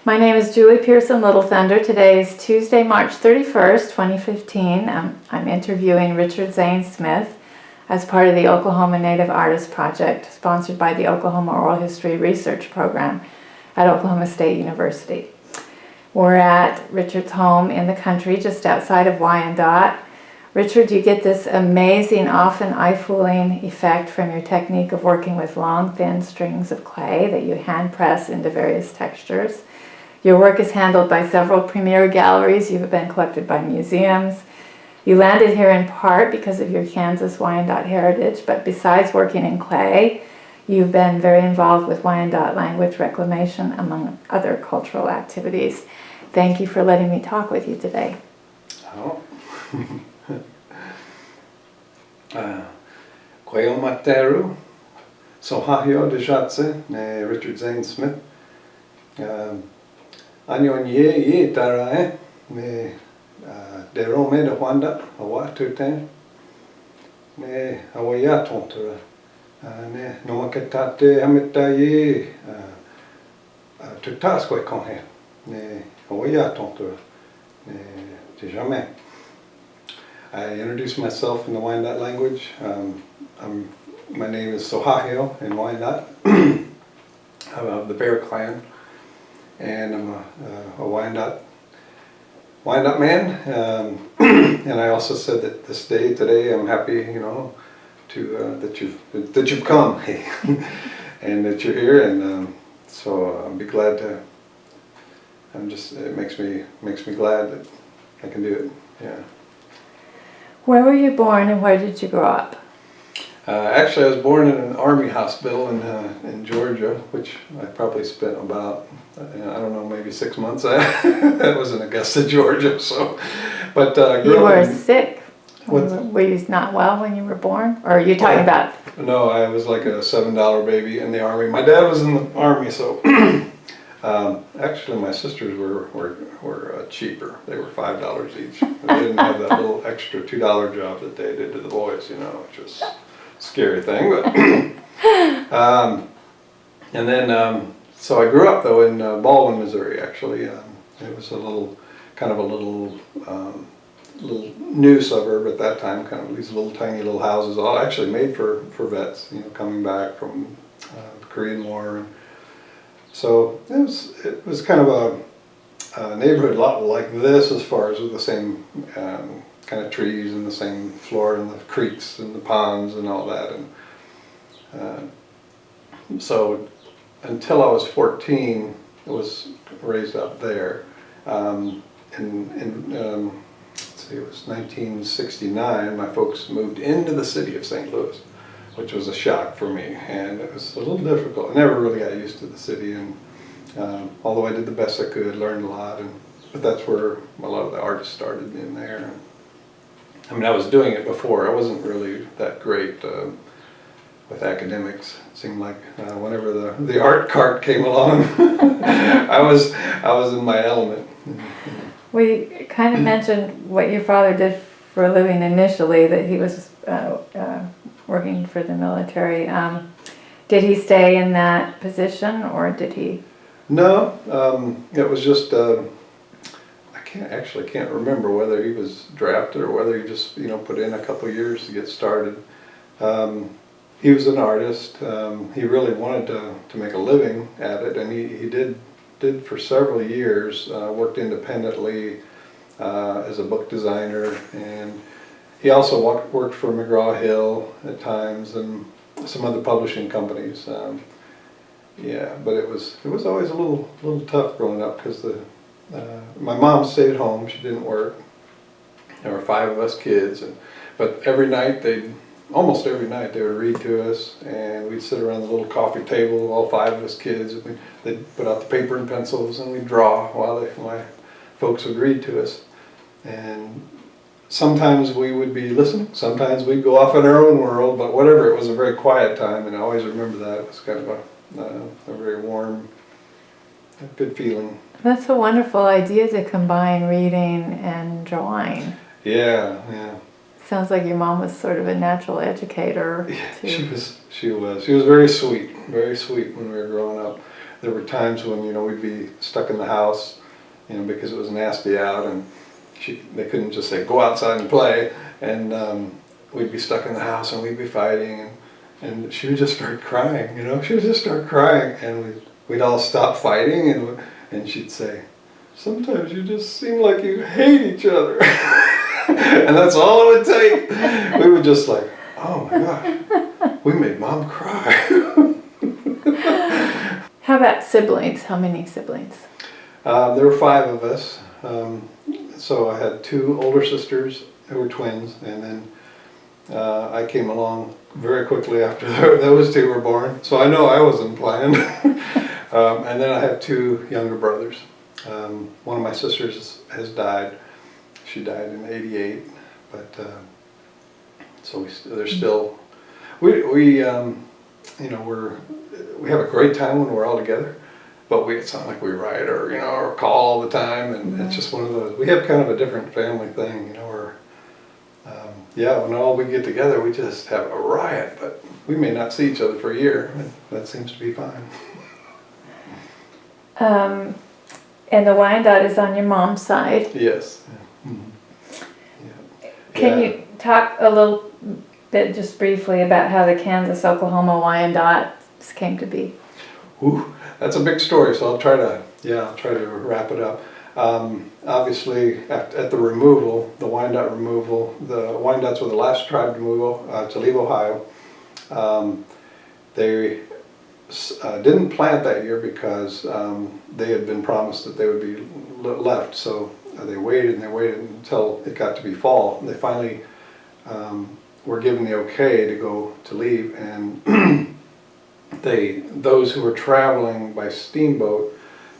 My name is Julie Pearson Little Thunder. Today is Tuesday, March 31st, 2015. I'm interviewing Richard Zane Smith as part of the Oklahoma Native Artist Project, sponsored by the Oklahoma Oral History Research Program at Oklahoma State University. We're at Richard's home in the country just outside of Wyandotte. Richard, you get this amazing, often eye-fooling effect from your technique of working with long, thin strings of clay that you hand press into various textures. Your work is handled by several premier galleries. You've been collected by museums. You landed here in part because of your Kansas Wyandotte heritage, but besides working in clay, you've been very involved with Wyandotte language reclamation, among other cultural activities. Thank you for letting me talk with you today. Oh. Koeo materu, sohahio de jatse, ne Richard Zane Smith. Anyon ye tarae, me de rome de Wyandotte, awa tuten, me awaya tontura, ne nomaketate hamita ye tutasque konhe, ne awaya tontura, ne de jamais. I introduced myself in the Wyandotte language. My name is Sohahio in Wyandotte. I'm of the Bear Clan, and I'm a Wyandotte man. And I also said that today, I'm happy, to that you've come, and that you're here, and so I'll be glad to. It makes me glad that I can do it. Yeah. Where were you born and where did you grow up? Actually, I was born in an army hospital in Georgia, which I probably spent about, maybe 6 months. That was in Augusta, Georgia. So, but you were sick. Were you not well when you were born, or are you talking about? No, I was like a $7 baby in the army. My dad was in the army, so actually my sisters were cheaper. They were $5 each. They didn't have that little extra $2 job that they did to the boys, which was a scary thing. But and then so I grew up though in Baldwin, Missouri. Actually, it was a little new suburb at that time. Kind of these little tiny little houses, all actually made for vets, coming back from the Korean War. So it was kind of a neighborhood a lot like this, as far as with the same kind of trees and the same flora and the creeks and the ponds and all that. And so until I was 14, I was raised up there. Let's see, it was 1969. My folks moved into the city of St. Louis, which was a shock for me, and it was a little difficult. I never really got used to the city, and although I did the best I could, learned a lot, but that's where a lot of the artists started in there. I mean, I was doing it before. I wasn't really that great with academics. It seemed like whenever the art cart came along, I was in my element. We kind of mentioned what your father did for a living initially, that he was working for the military. Did he stay in that position, or did he? No, it was just, I can't remember whether he was drafted or whether he just, put in a couple of years to get started. He was an artist. He really wanted to make a living at it, and he did for several years, worked independently as a book designer, and he also worked for McGraw-Hill at times and some other publishing companies. But it was always a little tough growing up, because my mom stayed home. She didn't work. There were 5 of us kids, but almost every night they would read to us, and we'd sit around the little coffee table, all 5 of us kids. They'd put out the paper and pencils, and we'd draw while my folks would read to us. And sometimes we would be listening, sometimes we'd go off in our own world, but whatever, it was a very quiet time, and I always remember that. It was kind of a very warm, good feeling. That's a wonderful idea, to combine reading and drawing. Yeah. Sounds like your mom was sort of a natural educator. Yeah, she was very sweet when we were growing up. there were times when, you know, we'd be stuck in the house, you know, because it was nasty out, and they couldn't just say, go outside and play, and we'd be stuck in the house and we'd be fighting, and she would just start crying, you know, she would just start crying, and we'd all stop fighting, and she'd say, sometimes you just seem like you hate each other. And that's all it would take. We would just like, oh my gosh, we made Mom cry. How about siblings? How many siblings? There were 5 of us. So I had 2 older sisters who were twins, and then I came along very quickly after those 2 were born. So I know I wasn't planned. And then I have 2 younger brothers. One of my sisters has died. She died in '88, but so they're still. We you know, we have a great time when we're all together, but it's not like we write or, you know, or call all the time, and it's just one of those. We have kind of a different family thing, you know, where yeah, when all we get together, we just have a riot, but we may not see each other for a year, and that seems to be fine. And the Wyandotte is on your mom's side. Yes. Mm-hmm. Yeah. Can you talk a little bit, just briefly, about how the Kansas-Oklahoma Wyandotte came to be? Ooh, that's a big story, so I'll try to wrap it up. Obviously, at the removal, the Wyandotte removal, the Wyandottes were the last tribe to leave Ohio. They didn't plant that year because they had been promised that they would be left, so they waited until it got to be fall. And they finally were given the okay to go to leave, and those who were traveling by steamboat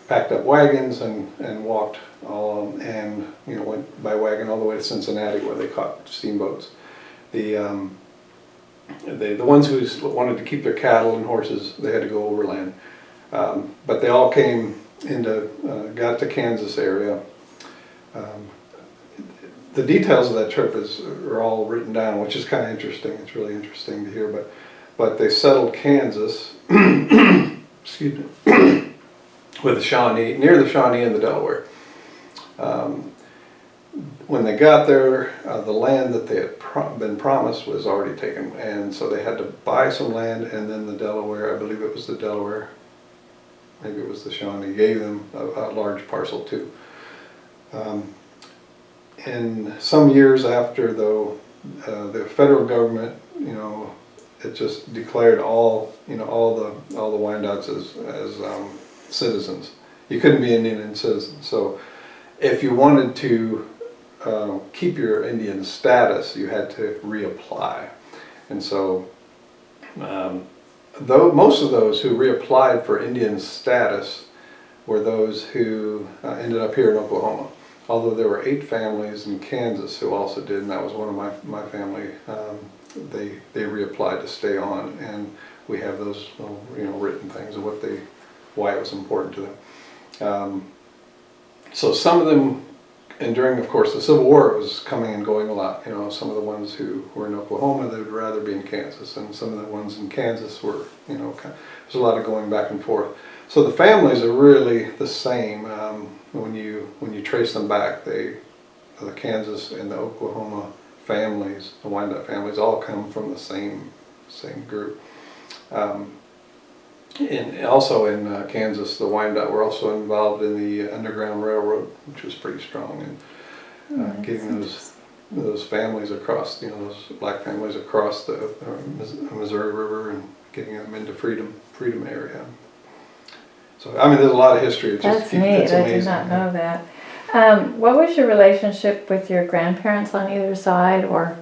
packed up wagons and walked and, you know, went by wagon all the way to Cincinnati, where they caught steamboats. The ones who wanted to keep their cattle and horses, they had to go overland. But they all came got to Kansas area. The details of that trip are all written down, which is kind of interesting. It's really interesting to hear. But they settled Kansas, excuse me, with the Shawnee, near the Shawnee and the Delaware. When they got there, the land that they had been promised was already taken, and so they had to buy some land, and then the Delaware, I believe it was the Delaware, maybe it was the Shawnee, gave them a large parcel too. And some years after, though, the federal government, you know, it just declared all the Wyandottes as citizens. You couldn't be Indian and citizen. So if you wanted to keep your Indian status, you had to reapply. And so most of those who reapplied for Indian status were those who ended up here in Oklahoma. Although there were 8 families in Kansas who also did, and that was one of my family. They reapplied to stay on, and we have those little, you know, written things of why it was important to them. So some of them, and during, of course, the Civil War, it was coming and going a lot. You know, some of the ones who were in Oklahoma, they would rather be in Kansas, and some of the ones in Kansas were, you know, there's a lot of going back and forth. So the families are really the same. When you trace them back, the Kansas and the Oklahoma families, the Wyandotte families, all come from the same group. And also in Kansas, the Wyandotte were also involved in the Underground Railroad, which was pretty strong in getting those families across, you know, those black families across the Missouri River and getting them into freedom area. So, I mean, there's a lot of history. That's neat. I did not know that. What was your relationship with your grandparents on either side, or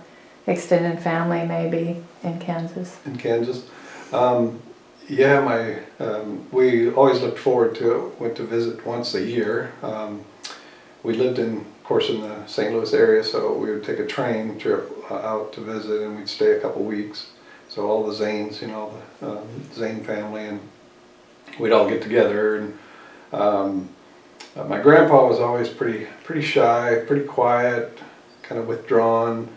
extended family maybe in Kansas? In Kansas? Yeah, we always looked forward to it. Went to visit once a year. We lived of course, in the St. Louis area, so we would take a train trip out to visit, and we'd stay a couple weeks. So all the Zanes, you know, the Zane family, and we'd all get together. And my grandpa was always pretty shy, pretty quiet, kind of withdrawn.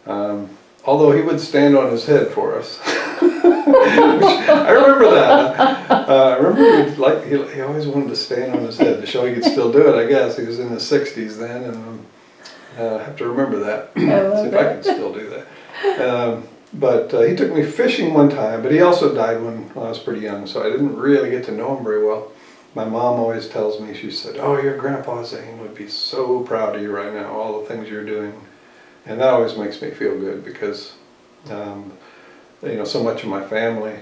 Although he would stand on his head for us. I remember that. I remember he always wanted to stand on his head to show he could still do it, I guess. He was in his 60s then, and I have to remember that. See if I can still do that. But he took me fishing one time, but he also died when I was pretty young, so I didn't really get to know him very well. My mom always tells me, she said, "Oh, your Grandpa Zane would be so proud of you right now, all the things you're doing." And that always makes me feel good because, so much of my family,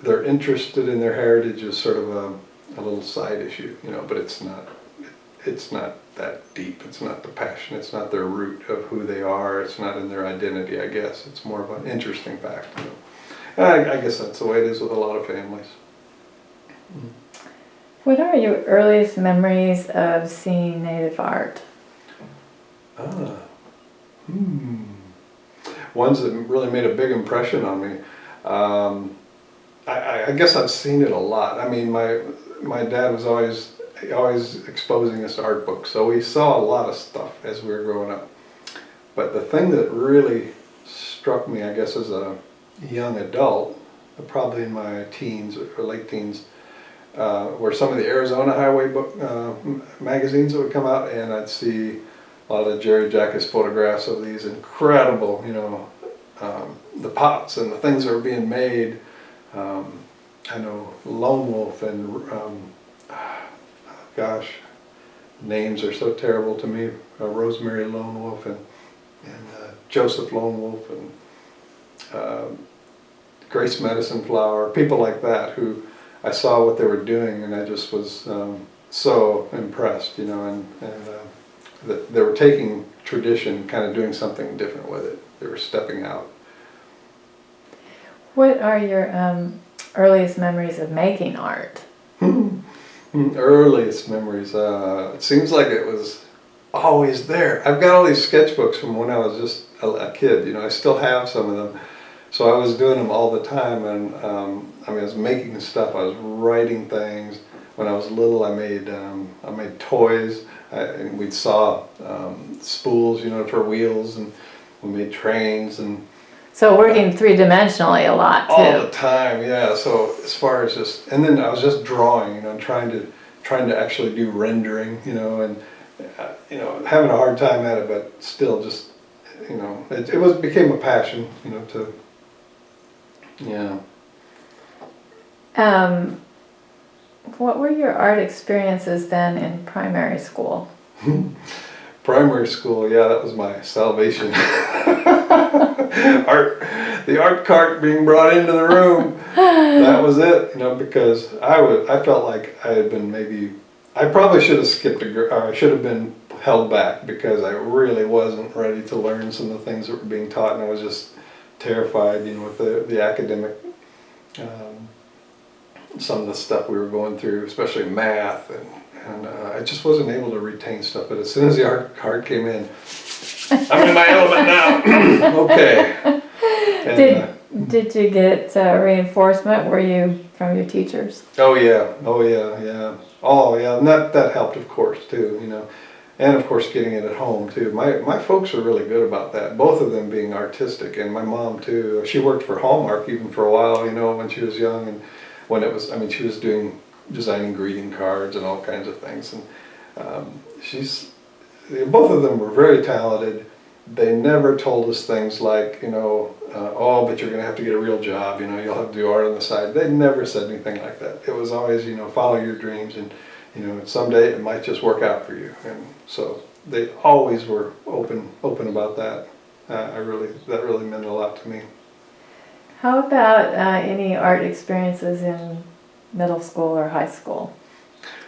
they're interested in their heritage as sort of a little side issue, but it's not that deep. It's not the passion. It's not their root of who they are. It's not in their identity, I guess. It's more of an interesting fact. And I guess that's the way it is with a lot of families. What are your earliest memories of seeing Native art? Ones that really made a big impression on me. I guess I've seen it a lot. I mean, my dad was always exposing us to art books, so we saw a lot of stuff as we were growing up. But the thing that really struck me, I guess, as a young adult, probably in my teens or late teens, were some of the Arizona highway book magazines that would come out, and I'd see a lot of Jerry Jackus photographs of these incredible, the pots and the things that were being made. I know Lone Wolf and names are so terrible to me. Rosemary Lone Wolf and Joseph Lone Wolf and Grace Medicine Flower, people like that who I saw what they were doing, and I just was so impressed, and that they were taking tradition, kind of doing something different with it. They were stepping out. What are your earliest memories of making art? Earliest memories, it seems like it was always there. I've got all these sketchbooks from when I was just a kid, I still have some of them. So I was doing them all the time, and I was making stuff, I was writing things. When I was little, I made toys, and we'd saw spools, for wheels, and we made trains. And so working three-dimensionally a lot too. All the time, yeah. So as far as and then I was just drawing, trying to actually do rendering, and having a hard time at it, but still just, it became a passion, yeah. What were your art experiences then in primary school? Primary school, yeah, that was my salvation. The art cart being brought into the room, that was it, because I felt like I had been I probably should have skipped or I should have been held back because I really wasn't ready to learn some of the things that were being taught, and I was just terrified, with the academic, some of the stuff we were going through, especially math, and I just wasn't able to retain stuff. But as soon as the art card came in, I'm in my element now. Okay. And, did you get reinforcement? Were you from your teachers? Oh yeah, and that helped, of course, too. And of course getting it at home too. My folks were really good about that, both of them being artistic, and my mom too. She worked for Hallmark even for a while, when she was young, and when it was, she was designing greeting cards and all kinds of things, and both of them were very talented. They never told us things like, oh, but you're going to have to get a real job, you'll have to do art on the side. They never said anything like that. It was always, follow your dreams, and someday it might just work out for you. And so they always were open about that. That really meant a lot to me. How about any art experiences in middle school or high school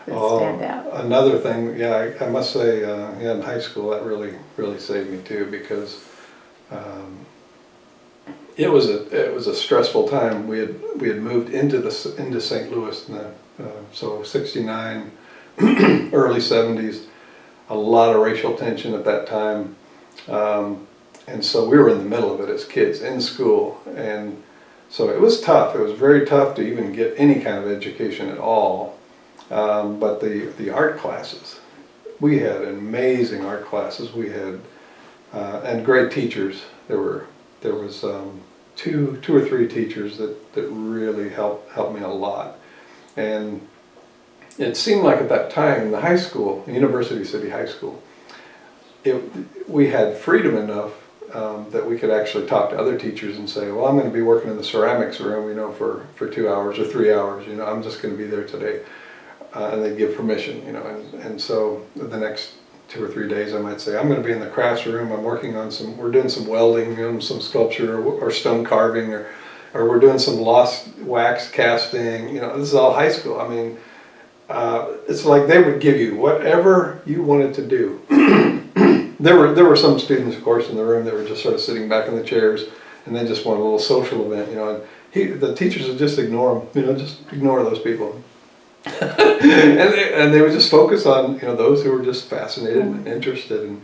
that stand out? Another thing, yeah, I must say, in high school that really saved me too, because it was a stressful time. We had moved into St. Louis, so 69, early 70s, a lot of racial tension at that time, and so we were in the middle of it as kids in school, and so it was tough. It was very tough to even get any kind of education at all. But the art classes, we had amazing art classes. We had and great teachers. There was two or three teachers that really helped me a lot. And it seemed like at that time in the high school, University City High School, we had freedom enough that we could actually talk to other teachers and say, well, I'm going to be working in the ceramics room, you know, for 2 hours or 3 hours, you know, I'm just going to be there today. And they'd give permission, you know, and so the next 2 or 3 days I might say, I'm going to be in the crafts room, I'm working on we're doing some welding, you know, some sculpture or stone carving, or we're doing some lost wax casting, you know, this is all high school. I mean, it's like they would give you whatever you wanted to do. There were some students, of course, in the room that were just sort of sitting back in the chairs and they just wanted a little social event, you know, and the teachers would just ignore them, you know, just ignore those people. and they would just focus on, you know, those who were just fascinated and interested. And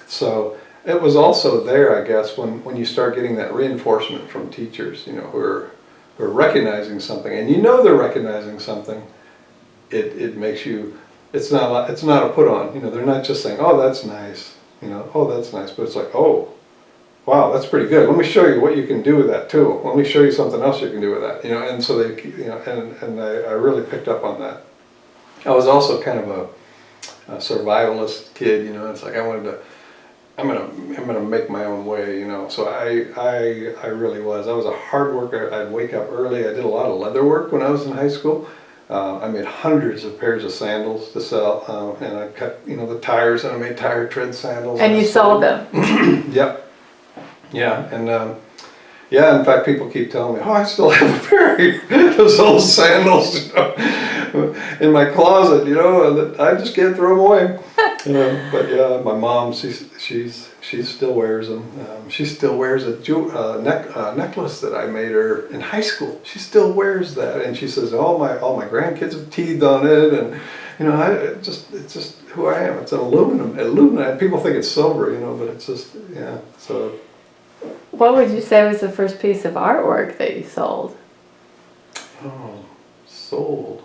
so it was also there, I guess, when you start getting that reinforcement from teachers, you know, who are recognizing something, and you know they're recognizing something, it makes you, it's not a put on, you know, they're not just saying, oh, that's nice, you know, oh, that's nice, but it's like, oh, wow, that's pretty good. Let me show you what you can do with that tool. Let me show you something else you can do with that. You know, and so they, you know, and I really picked up on that. I was also kind of a survivalist kid. You know, it's like I'm gonna make my own way. You know, so I really was. I was a hard worker. I'd wake up early. I did a lot of leather work when I was in high school. I made hundreds of pairs of sandals to sell, and I cut, you know, the tires, and I made tire tread sandals. And you sold them. Yep. Yeah, and yeah, in fact, people keep telling me, oh, I still have a pair of those old sandals, you know, in my closet, you know, and I just can't throw them away. You know, but yeah, my mom, she still wears them. She still wears a necklace that I made her in high school. She still wears that, and she says all my grandkids have teethed on it, and you know, it's just who I am. It's an aluminum. People think it's silver, you know, but it's just, yeah. So. What would you say was the first piece of artwork that you sold? Oh, sold.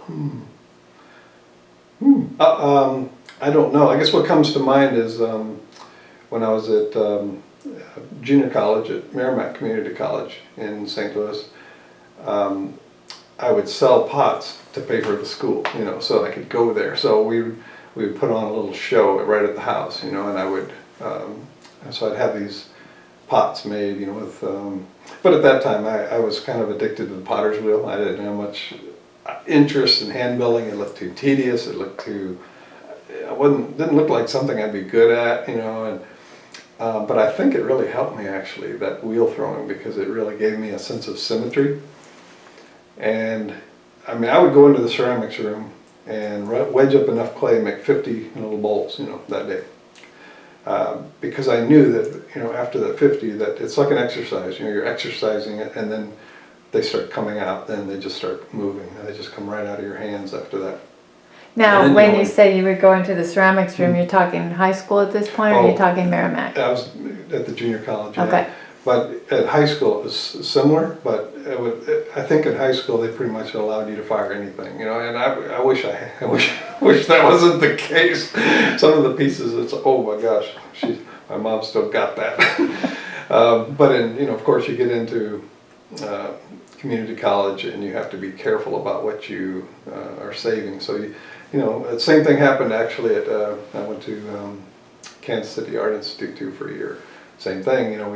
I don't know. I guess what comes to mind is when I was at junior college at Merrimack Community College in St. Louis. I would sell pots to pay for the school, you know, so I could go there. So we would put on a little show right at the house, you know, and I would. So I'd have these pots made, you know, with, but at that time I was kind of addicted to the potter's wheel. I didn't have much interest in hand building. It looked too tedious. It looked too, didn't look like something I'd be good at, you know, and but I think it really helped me actually, that wheel throwing, because it really gave me a sense of symmetry. And I mean, I would go into the ceramics room and wedge up enough clay and make 50 little bowls, you know, that day. Because I knew that, you know, after that 50, that it's like an exercise, you know, you're exercising it, and then they start coming out, then they just start moving, and they just come right out of your hands after that. Now, when you say you would go into the ceramics room, you're talking high school at this point, or are you talking Merrimack? I was at the junior college. Okay. Yeah. But at high school it was similar, but I think at high school they pretty much allowed you to fire anything, you know, and I wish that wasn't the case. Some of the pieces, it's, oh my gosh, my mom still got that. But you know, of course you get into community college and you have to be careful about what you are saving. So you know, the same thing happened actually at, I went to Kansas City Art Institute too for a year. Same thing, you know,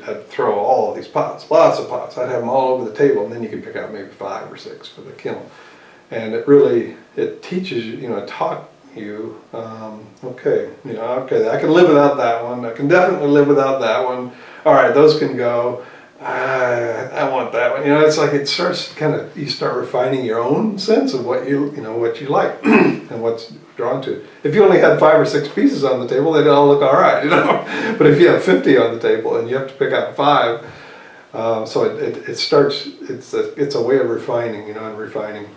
I'd throw all of these pots, lots of pots. I'd have them all over the table, and then you could pick out maybe 5 or 6 for the kiln. And it teaches you, you know, taught you, okay, you know, okay, I can live without that one. I can definitely live without that one. All right, those can go. I want that one. You know, it's like it starts you start refining your own sense of what you like and what's drawn to it. If you only had 5 or 6 pieces on the table, they'd all look all right, you know. But if you have 50 on the table and you have to pick out 5, so it starts. It's a way of refining, you know, and refining.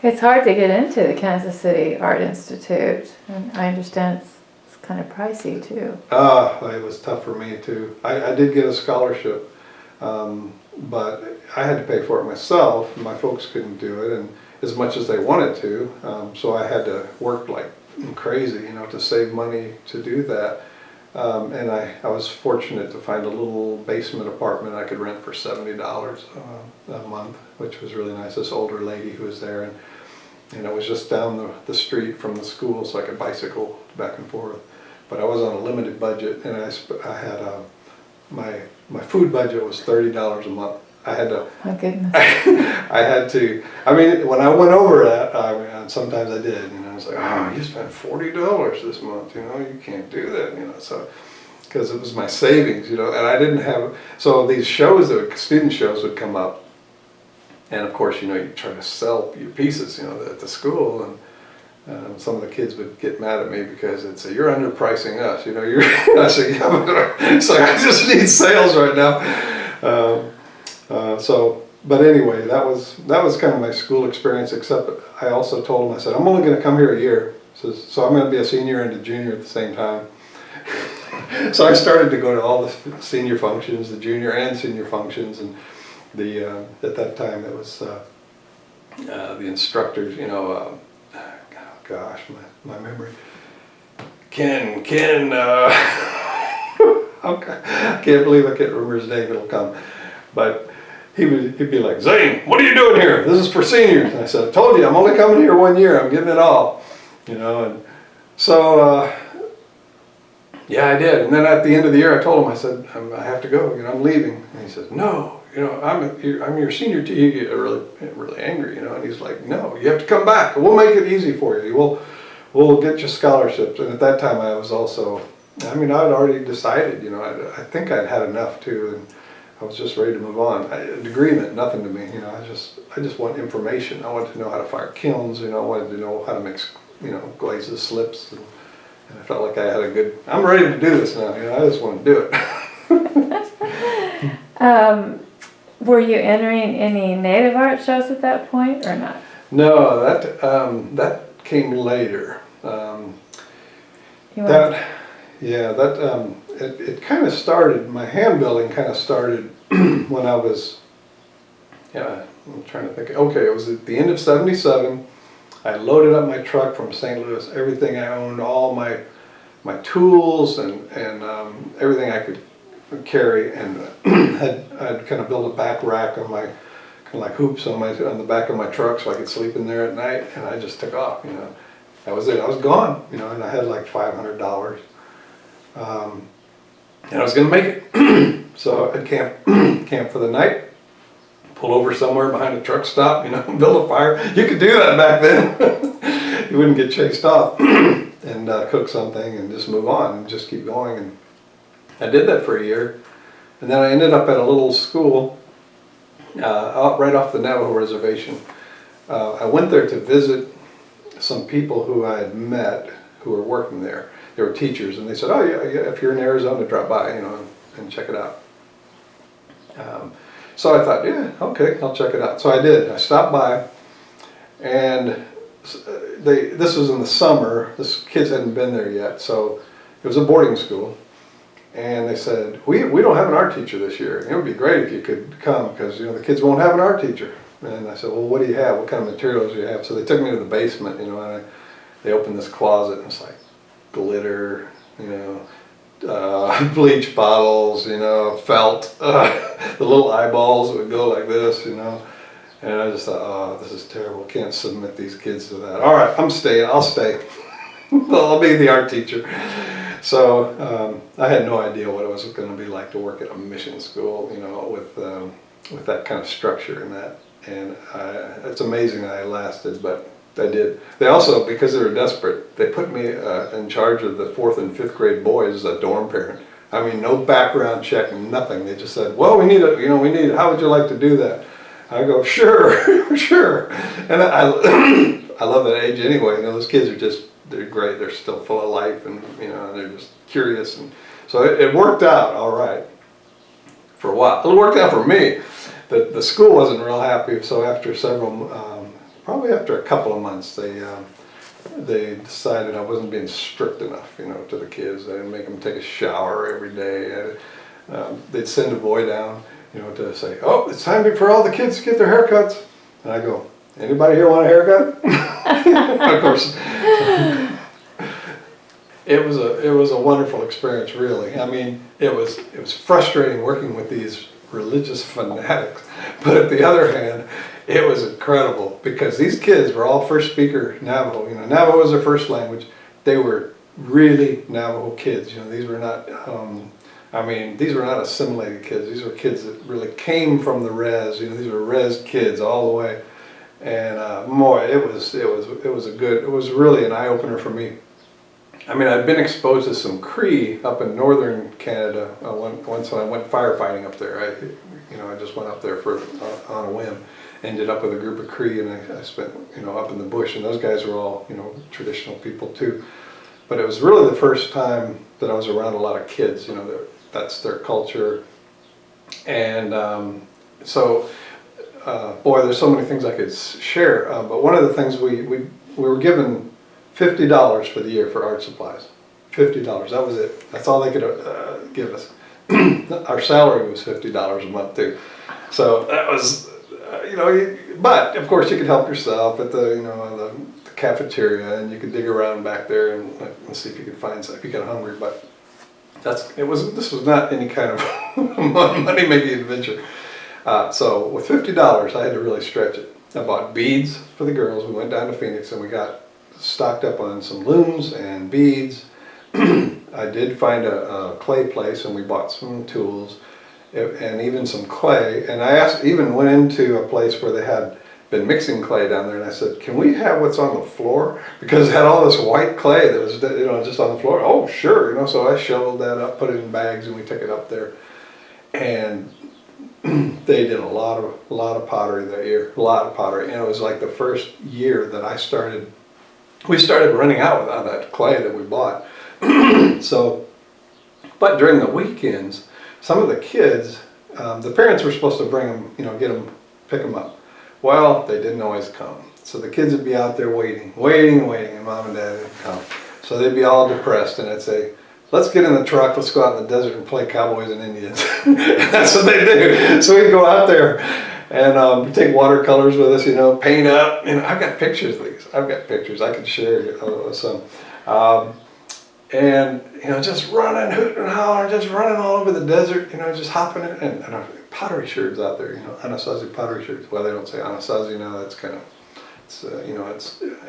It's hard to get into the Kansas City Art Institute, and I understand it's kind of pricey too. It was tough for me too. I did get a scholarship. But I had to pay for it myself. My folks couldn't do it, and as much as they wanted to, so I had to work like crazy, you know, to save money to do that. And I was fortunate to find a little basement apartment I could rent for $70 a month, which was really nice. This older lady who was there, and it was just down the street from the school, so I could bicycle back and forth. But I was on a limited budget, and I had my food budget was $30 a month. I had to. My goodness. I had to. I mean, when I went over that, sometimes I did. You know, I was like, oh, you spent $40 this month. You know, you can't do that. You know, so because it was my savings. You know, and I didn't have. So these shows student shows would come up, and of course, you know, you try to sell your pieces. You know, at the school, and some of the kids would get mad at me because they'd say, "You're underpricing us." You know, you're. I said, "Yeah, but it's like I just need sales right now." But anyway, that was kind of my school experience, except I also told him, I said, I'm only going to come here a year. So I'm going to be a senior and a junior at the same time. So I started to go to all the senior functions, the junior and senior functions, and at that time it was the instructors, you know, gosh, my memory. Ken, okay. I can't believe I can't remember his name, it'll come. But he'd be like, Zane, what are you doing here? This is for seniors. And I said, I told you, I'm only coming here 1 year. I'm getting it all. You know, and so, yeah, I did. And then at the end of the year, I told him, I said, I have to go. You know, I'm leaving. And he said, no, you know, I'm your senior too. He get really angry, you know. And he's like, no, you have to come back. We'll make it easy for you. We'll get you scholarships. And at that time, I was also, I mean, I'd already decided, you know, I think I'd had enough too. And I was just ready to move on. A degree meant nothing to me, you know. I just want information. I wanted to know how to fire kilns, you know. I wanted to know how to mix, you know, glazes, slips, and I felt like I had I'm ready to do this now. You know, I just want to do it. Were you entering any native art shows at that point, or not? No, that came later. It kind of started, my hand building kind of started when I was, I'm trying to think. Okay, it was at the end of '77. I loaded up my truck from St. Louis, everything I owned, all my tools and everything I could carry, and I'd kind of built a back rack on my, kind of like hoops on the back of my truck so I could sleep in there at night, and I just took off, you know. That was it. I was gone, you know, and I had like $500. And I was going to make it. So I'd camp for the night, pull over somewhere behind a truck stop, you know, build a fire. You could do that back then. You wouldn't get chased off, and cook something and just move on and just keep going. And I did that for a year. And then I ended up at a little school right off the Navajo reservation. I went there to visit some people who I had met who were working there. They were teachers, and they said, oh yeah, if you're in Arizona, drop by, you know, and check it out. So I thought, yeah, okay, I'll check it out. So I did. I stopped by, and this was in the summer. This kids hadn't been there yet, so it was a boarding school. And they said, we don't have an art teacher this year. It would be great if you could come, because, you know, the kids won't have an art teacher. And I said, well, what do you have? What kind of materials do you have? So they took me to the basement, you know, and they opened this closet, and it's like glitter, you know, bleach bottles, you know, felt, the little eyeballs that would go like this, you know. And I just thought, oh, this is terrible. Can't submit these kids to that. All right, I'm staying. I'll stay. I'll be the art teacher. So I had no idea what it was going to be like to work at a mission school, you know, with that kind of structure and that. And it's amazing that I lasted, but I did. They also, because they were desperate, they put me in charge of the 4th and 5th grade boys as a dorm parent. I mean, no background check, nothing. They just said, well, we need, how would you like to do that? I go, sure, sure. And I love that age anyway. You know, those kids are they're great. They're still full of life, and, you know, they're just curious. And so it worked out all right for a while. It worked out for me. The school wasn't real happy, so after probably after a couple of months, they decided I wasn't being strict enough, you know, to the kids. I didn't make them take a shower every day. They'd send a boy down, you know, to say, oh, it's time for all the kids to get their haircuts. And I go, anybody here want a haircut? Of course. it was a wonderful experience, really. I mean, it was frustrating working with these religious fanatics, but at the other hand, it was incredible because these kids were all first speaker Navajo. You know, Navajo was their first language. They were really Navajo kids. You know, these were not. I mean, these were not assimilated kids. These were kids that really came from the res. You know, these were res kids all the way. And boy, it was really an eye opener for me. I mean, I'd been exposed to some Cree up in northern Canada once when I went firefighting up there. I just went up there on a whim. Ended up with a group of Cree, and I spent up in the bush, and those guys were all traditional people too. But it was really the first time that I was around a lot of kids. You know, that's their culture, and boy, there's so many things I could share. But one of the things we were given $50 for the year for art supplies. $50. That was it. That's all they could give us. Our salary was $50 a month too. So that was, but of course you could help yourself at the cafeteria, and you could dig around back there and see if you could find something if you got hungry. But this was not any kind of money making adventure. So with $50, I had to really stretch it. I bought beads for the girls. We went down to Phoenix and we got stocked up on some looms and beads. I did find a clay place, and we bought some tools and even some clay. And I even went into a place where they had been mixing clay down there, and I said, "Can we have what's on the floor?" Because it had all this white clay that was just on the floor. Oh, sure, So I shoveled that up, put it in bags, and we took it up there. And they did a lot of pottery that year, a lot of pottery, and it was like the first year that we started running out without that clay that we bought. So, but during the weekends, some of the kids, the parents were supposed to bring them, pick them up. Well, they didn't always come. So the kids would be out there waiting, and mom and dad didn't come. So they'd be all depressed, and I'd say, "Let's get in the truck, let's go out in the desert and play cowboys and Indians." That's what they do. So we'd go out there and take watercolors with us, paint up. I've got pictures of these. I've got pictures. I could share some. And, just running, hooting and hollering, just running all over the desert, just hopping in. And pottery sherds out there, Anasazi pottery sherds. Well, they don't say Anasazi now. That's kind of, it's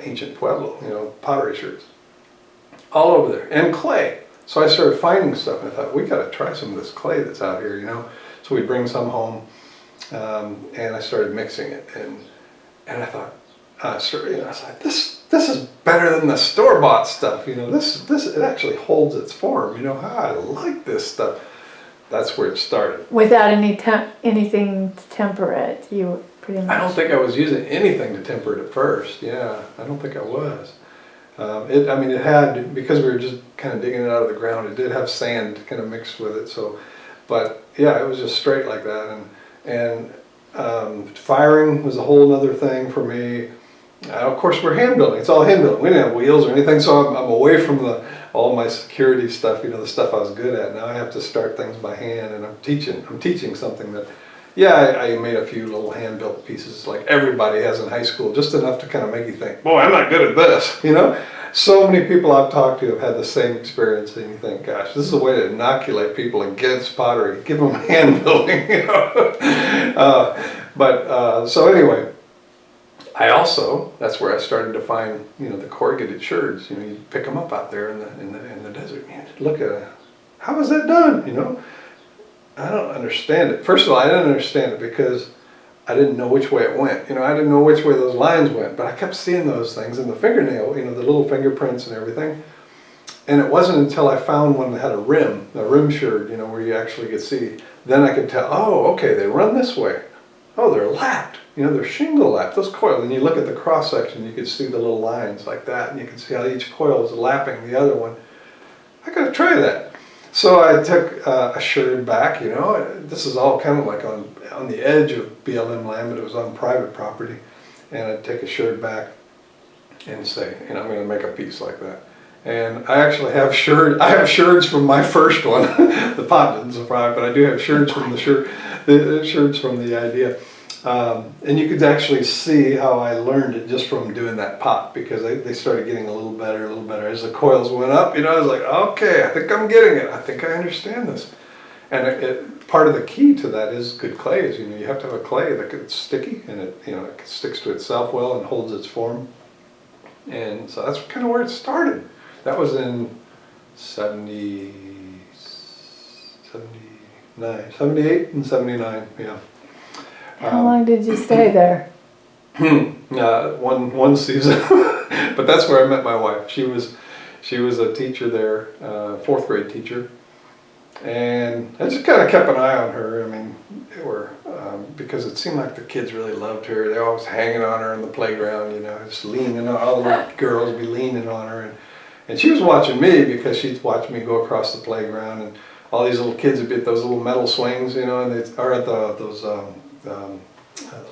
ancient Pueblo, pottery sherds. All over there. And clay. So I started finding stuff, and I thought, we got to try some of this clay that's out here, So we'd bring some home, and I started mixing it, and I thought, I was like, this is better than the store-bought stuff, it actually holds its form, I like this stuff. That's where it started. Without anything to temper it, you pretty much. I don't think I was using anything to temper it at first. Yeah, I don't think I was. It had, because we were just kind of digging it out of the ground, it did have sand kind of mixed with it. So, but yeah, it was just straight like that. And firing was a whole other thing for me. Of course, we're hand building. It's all hand building. We didn't have wheels or anything, so I'm away from all my security stuff. The stuff I was good at. Now I have to start things by hand, and I'm teaching something that. Yeah, I made a few little hand-built pieces like everybody has in high school, just enough to kind of make you think, boy, I'm not good at this, So many people I've talked to have had the same experience, and you think, gosh, this is a way to inoculate people against pottery. Give them hand-building, So anyway, that's where I started to find, the corrugated sherds. You pick them up out there in the desert, and you look at it. How was that done, I don't understand it. First of all, I didn't understand it because I didn't know which way it went. I didn't know which way those lines went, but I kept seeing those things in the fingernail, the little fingerprints and everything. And it wasn't until I found one that had a rim sherd, where you actually could see. Then I could tell, oh, okay, they run this way. Oh, they're lapped. They're shingle lapped. Those coils, and you look at the cross section, you could see the little lines like that, and you can see how each coil is lapping the other one. I gotta try that. So I took a sherd back, this is all kind of like on the edge of BLM land, but it was on private property. And I'd take a sherd back and say, I'm going to make a piece like that. And I actually have sherds from my first one. The pot didn't survive, but I do have sherds from the sherds from the idea. And you could actually see how I learned it just from doing that pot, because they started getting a little better. as the coils went up, I was like, okay, I think I'm getting it. I think I understand this. And part of the key to that is good clay. Is you have to have a clay that gets sticky and it sticks to itself well and holds its form. And so that's kind of where it started. That was in 78 and 79, yeah. How long did you stay there? One season, but that's where I met my wife. She was a teacher there, fourth grade teacher, and I just kind of kept an eye on her. I mean, because it seemed like the kids really loved her. They were always hanging on her in the playground, just leaning on. All the little girls would be leaning on her, and she was watching me because she'd watch me go across the playground, and all these little kids would be at those little metal swings, and or at those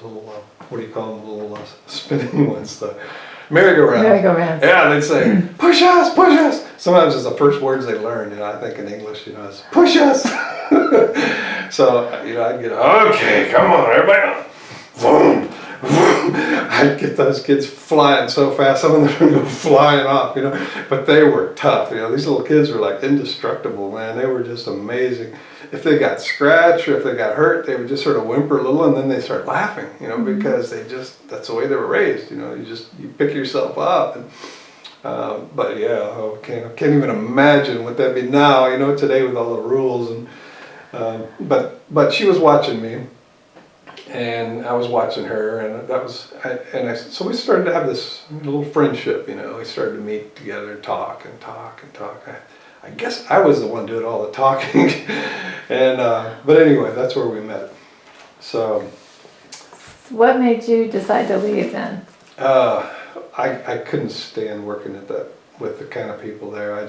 little, what do you call them, little spinning ones, the merry-go-round. Merry-go-rounds. Yeah, they'd say, push us, push us. Sometimes it's the first words they learn, I think in English, is push us. So, I'd get, okay, come on, everybody on. Boom, boom. I'd get those kids flying so fast, some of them would go flying off, but they were tough. These little kids were like indestructible, man. They were just amazing. If they got scratched or if they got hurt, they would just sort of whimper a little and then they start laughing, because that's the way they were raised. You pick yourself up. And, but yeah, can't even imagine what that'd be now, today with all the rules. And but she was watching me, and I was watching her, and so we started to have this little friendship. We started to meet together and talk. I guess I was the one doing all the talking, and but anyway, that's where we met. So, what made you decide to leave then? I couldn't stand working with the kind of people there.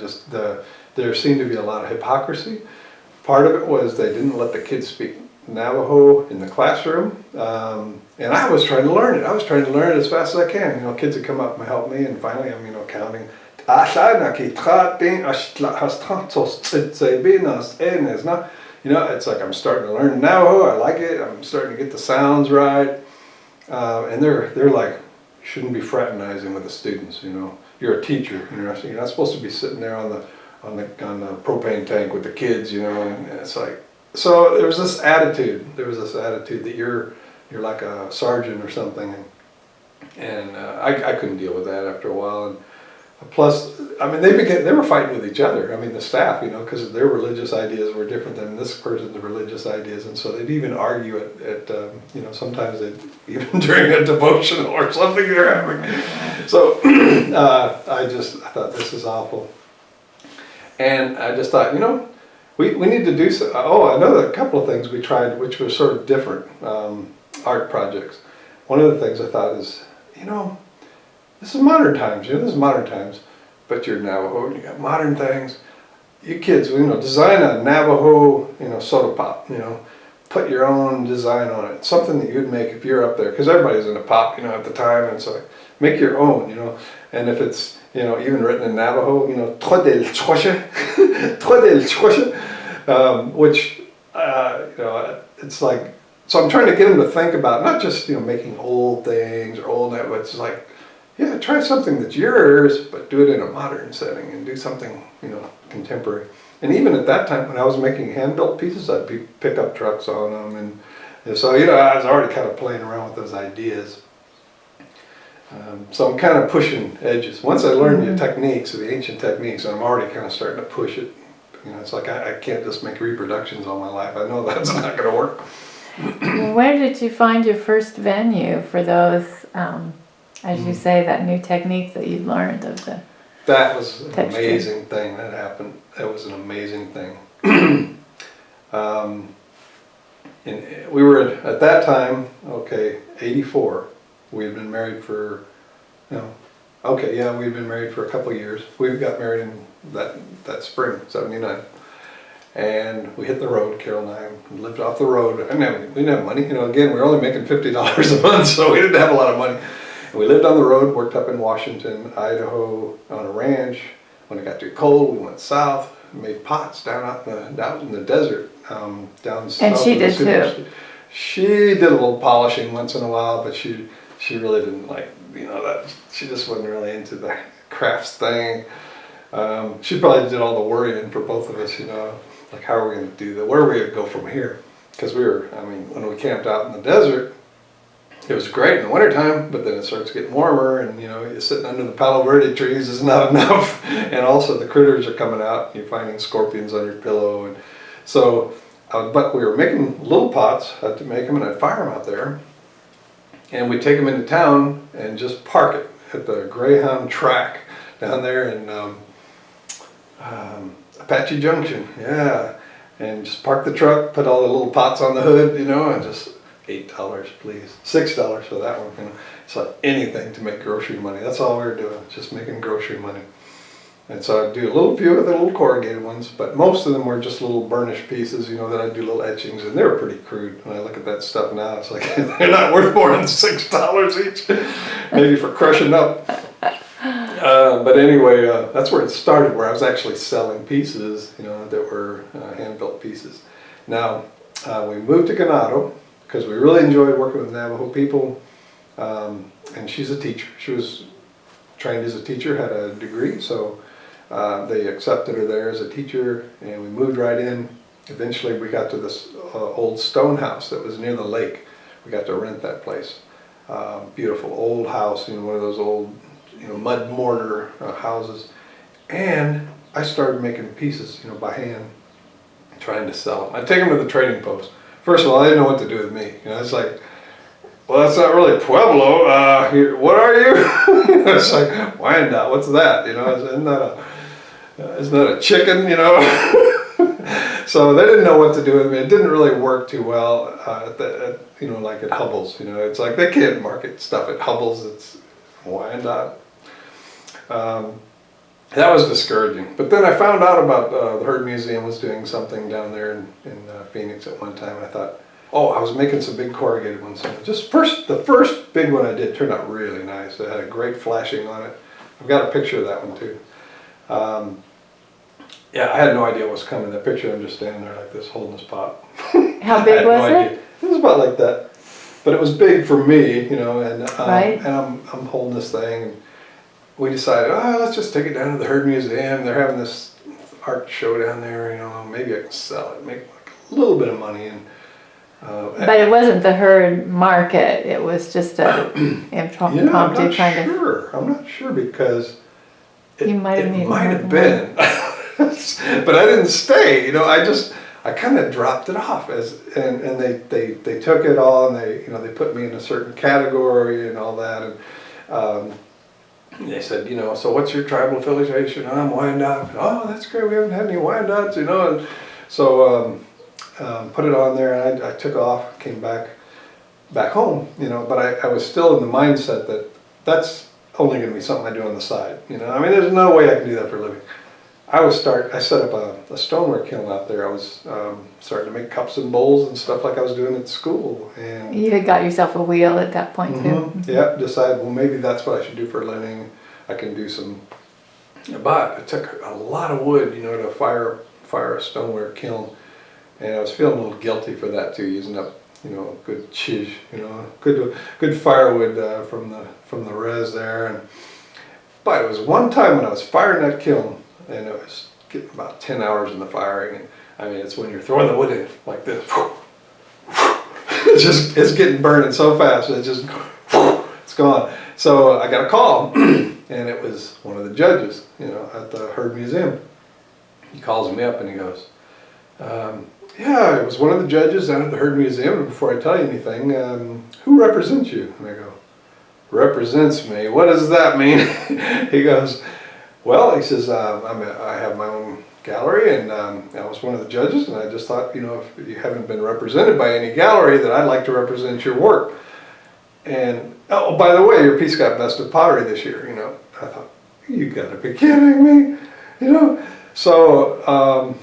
There seemed to be a lot of hypocrisy. Part of it was they didn't let the kids speak Navajo in the classroom, and I was trying to learn it. I was trying to learn it as fast as I can. Kids would come up and help me, and finally I'm counting. It's like I'm starting to learn Navajo. I like it. I'm starting to get the sounds right, and they're like, you shouldn't be fraternizing with the students. You're a teacher. You're not supposed to be sitting there on the propane tank with the kids. And it's like, so there was this attitude. That you're like a sergeant or something, and I couldn't deal with that after a while. And plus, they were fighting with each other. The staff, because their religious ideas were different than this person's religious ideas, and so they'd even argue at sometimes even during a devotional or something they're having. So I thought, this is awful, and I just thought, we need to do so. Oh, another couple of things we tried, which were sort of different art projects. One of the things I thought is, this is modern times, but you're Navajo and you got modern things. You kids, design a Navajo, soda pop, put your own design on it. Something that you'd make if you're up there, because everybody's into pop, at the time, and so make your own, and if it's, even written in Navajo, which, it's like, so I'm trying to get them to think about not just, making old things or old, but it's like, yeah, try something that's yours, but do it in a modern setting and do something, contemporary. And even at that time, when I was making hand-built pieces, I'd be pickup trucks on them. And so, I was already kind of playing around with those ideas. So I'm kind of pushing edges. Once I learned the techniques, the ancient techniques, I'm already kind of starting to push it. It's like I can't just make reproductions all my life. I know that's not going to work. Where did you find your first venue for those, as you say, that new technique that you learned of the That was an texture? Amazing thing that happened. That was an amazing thing. And we were at that time, 84. We had been married for, we'd been married for a couple of years. We got married in that spring, 79. And we hit the road, Carol and I lived off the road. We didn't have money, again, we were only making $50 a month, so we didn't have a lot of money. And we lived on the road, worked up in Washington, Idaho, on a ranch. When it got too cold, we went south, made pots down in the desert, down south. And she did too. She did a little polishing once in a while, but she really didn't like, that. She just wasn't really into the crafts thing. She probably did all the worrying for both of us, you know, like how are we going to do that? Where are we going to go from here? Because when we camped out in the desert, it was great in the wintertime, but then it starts getting warmer, and you know, you're sitting under the Palo Verde trees is not enough. And also the critters are coming out, and you're finding scorpions on your pillow. And so, but we were making little pots, had to make them, and I'd fire them out there. And we'd take them into town and just park it at the Greyhound track down there in Apache Junction, yeah. And just park the truck, put all the little pots on the hood, you know, and just $8, please. $6 for that one, you know. It's like anything to make grocery money. That's all we were doing, just making grocery money. And so I'd do a little few of the little corrugated ones, but most of them were just little burnished pieces, you know, that I'd do little etchings, and they were pretty crude. When I look at that stuff now, it's like, they're not worth more than $6 each, maybe for crushing up. But anyway, that's where it started, where I was actually selling pieces, you know, that were hand-built pieces. Now, we moved to Ganado because we really enjoyed working with Navajo people, and she's a teacher. She was trained as a teacher, had a degree, so they accepted her there as a teacher, and we moved right in. Eventually, we got to this old stone house that was near the lake. We got to rent that place. Beautiful old house, you know, one of those old, you know, mud mortar houses. And I started making pieces, you know, by hand, trying to sell them. I'd take them to the trading post. First of all, I didn't know what to do with me. You know, it's like, well, that's not really Pueblo. What are you? It's like, Wyandotte, what's that? You know, isn't that a chicken, you know? So they didn't know what to do with me. It didn't really work too well you know, like at Hubble's. You know, it's like they can't market stuff at Hubble's. It's Wyandotte. That was discouraging. But then I found out about the Herd Museum was doing something down there in Phoenix at one time. And I thought, oh, I was making some big corrugated ones. The first big one I did turned out really nice. It had a great flashing on it. I've got a picture of that one too. Yeah, I had no idea what was coming. That picture, I'm just standing there like this, holding this pot. How big was it? It was about like that, but it was big for me, you know. And right. And I'm holding this thing, and we decided, let's just take it down to the Herd Museum. They're having this art show down there, you know. Maybe I can sell it, make like a little bit of money. And but it wasn't the herd market. It was just a impromptu kind of. I'm not sure because it might have been. But I didn't stay, you know. I kind of dropped it off and they took it all, and they put me in a certain category and all that, and they said, you know, so what's your tribal affiliation? I'm Wyandotte. Oh, that's great. We haven't had any Wyandottes, you know. And so put it on there, and I took off, came back home, you know. But I was still in the mindset that that's only going to be something I do on the side, you know. I mean, there's no way I can do that for a living. I set up a stoneware kiln out there. I was starting to make cups and bowls and stuff like I was doing at school. And you had got yourself a wheel at that point too. Mm-hmm. Yeah, decided, well, maybe that's what I should do for a living. I can do some, but it took a lot of wood, you know, to fire a stoneware kiln. And I was feeling a little guilty for that too, using up, you know, good chiz, you know, good firewood from the res there. But it was one time when I was firing that kiln, and it was getting about 10 hours in the firing, and I mean, it's when you're throwing the wood in like this. It's getting burning so fast, it's gone. So I got a call, and it was one of the judges, you know, at the Herd Museum. He calls me up and he goes, yeah, it was one of the judges down at the Herd Museum, and before I tell you anything, who represents you? And I go, represents me? What does that mean? He goes, well, he says, I have my own gallery, and I was one of the judges, and I just thought, you know, if you haven't been represented by any gallery, that I'd like to represent your work. And, oh, by the way, your piece got Best of Pottery this year, you know. I thought, you gotta be kidding me, you know. So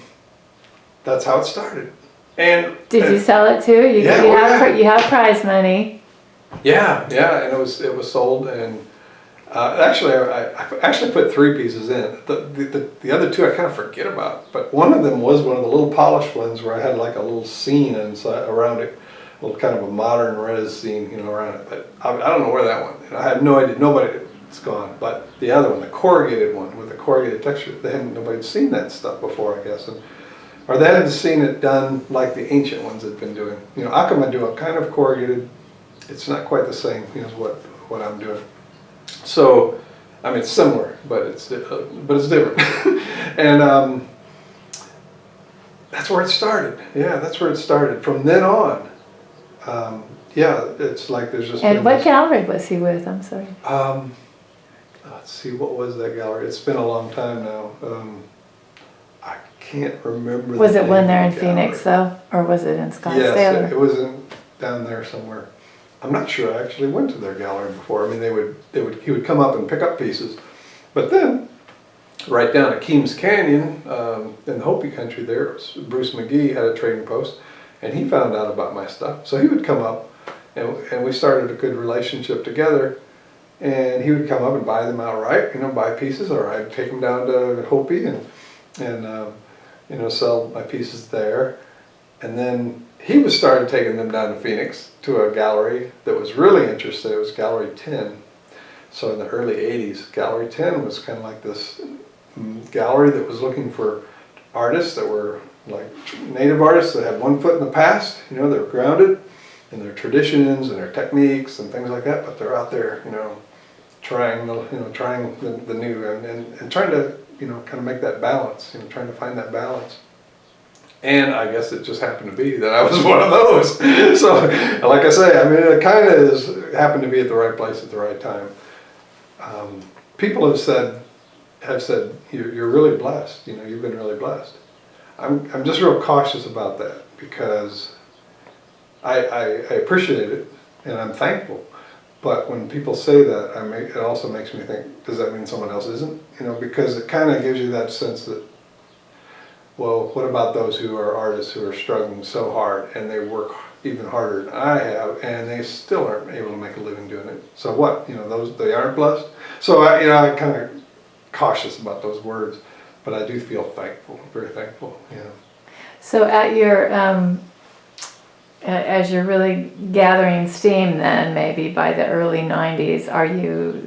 that's how it started. And did you sell it too? You have prize money. Yeah, and it was sold, and actually, I actually put 3 pieces in. The other 2 I kind of forget about, but one of them was one of the little polished ones where I had like a little scene inside around it, a little kind of a modern res scene, you know, around it. But I don't know where that one. I have no idea. Nobody it's gone. But the other one, the corrugated one with the corrugated texture, nobody'd seen that stuff before, I guess. Or they hadn't seen it done like the ancient ones had been doing. You know, Acoma do a kind of corrugated. It's not quite the same, you know, as what I'm doing. So, I mean, it's similar, but it's different. And that's where it started. Yeah, that's where it started. From then on, yeah, it's like there's just. And what gallery was he with? I'm sorry. Let's see, what was that gallery? It's been a long time now. I can't remember. Was it when they're in Phoenix though, or was it in Scottsdale? Yes, it was down there somewhere. I'm not sure I actually went to their gallery before. I mean, he would come up and pick up pieces, but then right down at Keams Canyon in the Hopi country there, Bruce McGee had a trading post, and he found out about my stuff. So he would come up, and we started a good relationship together. And he would come up and buy them outright, you know, buy pieces, or I'd take them down to Hopi and you know, sell my pieces there. And then he started taking them down to Phoenix to a gallery that was really interested. It was Gallery 10. So in the early 80s, Gallery 10 was kind of like this gallery that was looking for artists that were like native artists that had one foot in the past, you know, they were grounded in their traditions and their techniques and things like that, but they're out there, you know, trying the new and trying to, you know, kind of make that balance, you know, trying to find that balance. And I guess it just happened to be that I was one of those. So, like I say, I mean, it kind of happened to be at the right place at the right time. People have said, you're really blessed. You know, you've been really blessed. I'm just real cautious about that because I appreciate it and I'm thankful. But when people say that, it also makes me think, does that mean someone else isn't? You know, because it kind of gives you that sense that, well, what about those who are artists who are struggling so hard and they work even harder than I have and they still aren't able to make a living doing it? So what, you know, they aren't blessed? So I'm kind of cautious about those words, but I do feel thankful, very thankful, yeah. So at your, as you're really gathering steam then, maybe by the early 90s, are you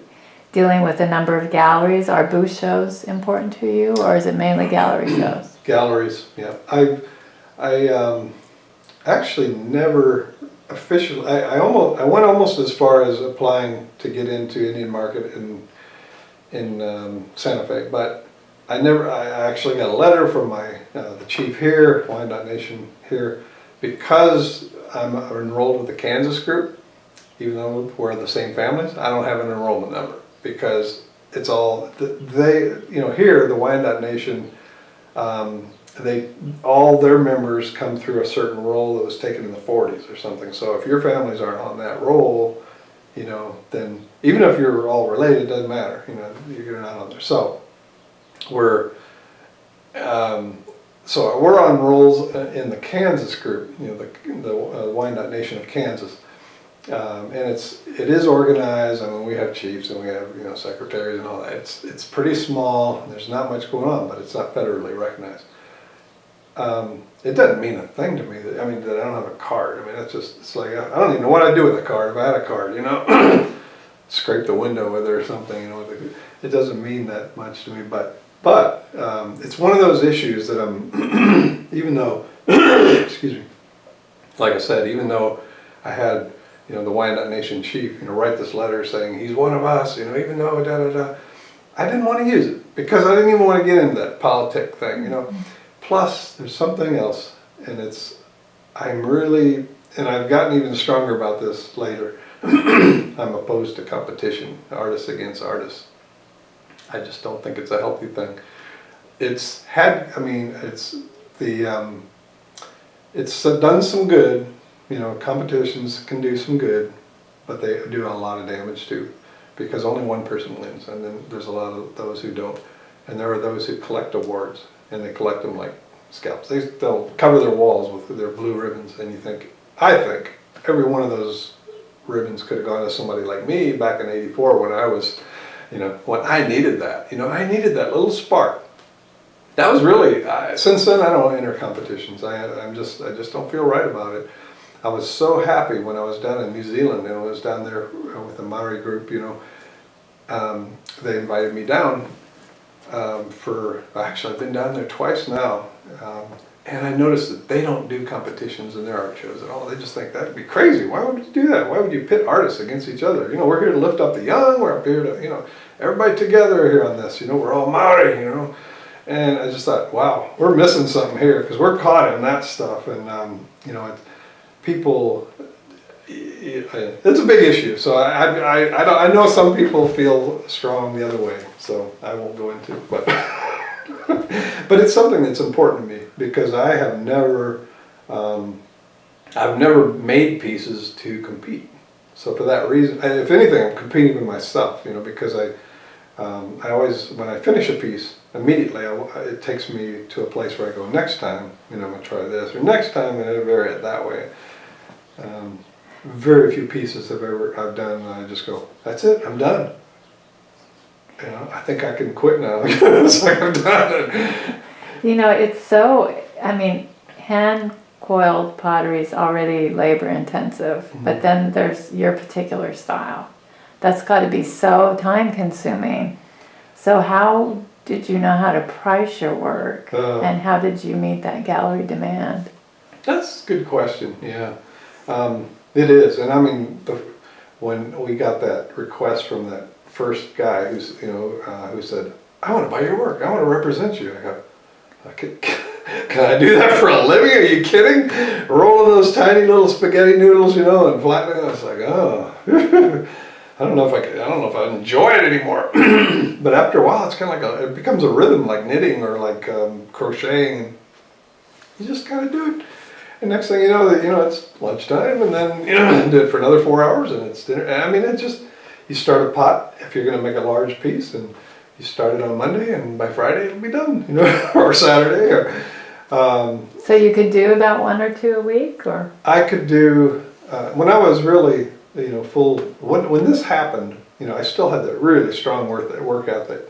dealing with a number of galleries? Are booth shows important to you, or is it mainly gallery shows? Galleries, yeah. I actually never officially, I went almost as far as applying to get into Indian Market in Santa Fe, but I actually got a letter from the chief here, Wyandotte Nation here, because I'm enrolled with the Kansas group, even though we're the same families, I don't have an enrollment number because it's all, here, the Wyandotte Nation, all their members come through a certain roll that was taken in the 40s or something. So if your families aren't on that roll, you know, then even if you're all related, it doesn't matter, you know, you're not on there. So we're on rolls in the Kansas group, you know, the Wyandotte Nation of Kansas, and it is organized. I mean, we have chiefs and we have, you know, secretaries and all that. It's pretty small. There's not much going on, but it's not federally recognized. It doesn't mean a thing to me that I don't have a card. I mean, it's like I don't even know what I'd do with a card if I had a card, you know. Scrape the window with it or something, you know. It doesn't mean that much to me, but it's one of those issues that I'm, even though, excuse me, like I said, even though I had, you know, the Wyandotte Nation chief, you know, write this letter saying he's one of us, you know, even though I didn't want to use it because I didn't even want to get into that politic thing, you know. Plus, there's something else, and I've gotten even stronger about this later. I'm opposed to competition, artists against artists. I just don't think it's a healthy thing. It's done some good, you know, competitions can do some good, but they do a lot of damage too, because only one person wins, and then there's a lot of those who don't. And there are those who collect awards, and they collect them like scalps. They'll cover their walls with their blue ribbons, and I think every one of those ribbons could have gone to somebody like me back in '84 when I was, you know, when I needed that. You know, I needed that little spark. That was really, since then I don't enter competitions. I just don't feel right about it. I was so happy when I was down in New Zealand and I was down there with the Maori group, you know, they invited me down actually I've been down there twice now. And I noticed that they don't do competitions in their art shows at all. They just think that'd be crazy. Why would you do that? Why would you pit artists against each other? You know, we're here to lift up the young. We're up here to, you know, everybody together here on this. You know, we're all Maori, you know. And I just thought, wow, we're missing something here because we're caught in that stuff. And, you know, people, it's a big issue. So I know some people feel strong the other way. So I won't go into it. But, but it's something that's important to me because I have never, I've never made pieces to compete. So for that reason, if anything, I'm competing with myself, you know, because I always, when I finish a piece, immediately it takes me to a place where I go, next time, you know, I'm going to try this, or next time, and I vary it that way. Very few pieces I've done, and I just go, that's it, I'm done. You know, I think I can quit now. It's like I'm done. You know, it's so, I mean, hand coiled pottery is already labor intensive, but then there's your particular style. That's got to be so time consuming. So how did you know how to price your work, and how did you meet that gallery demand? That's a good question, yeah. It is, and I mean, when we got that request from that first guy who's, you know, who said, I want to buy your work, I want to represent you. I go, can I do that for a living? Are you kidding? Rolling those tiny little spaghetti noodles, you know, and flattening. I was like, oh, I don't know if I enjoy it anymore. But after a while, it's kind of like it becomes a rhythm, like knitting or like crocheting, and you just kind of do it. And next thing you know, it's lunchtime, and then do it for another 4 hours, and it's dinner. I mean, it's just, you start a pot if you're going to make a large piece, and you start it on Monday, and by Friday it'll be done, you know, or Saturday, or. So you could do about 1 or 2 a week, or? I could do when I was really, you know, full. When this happened, you know, I still had that really strong work ethic,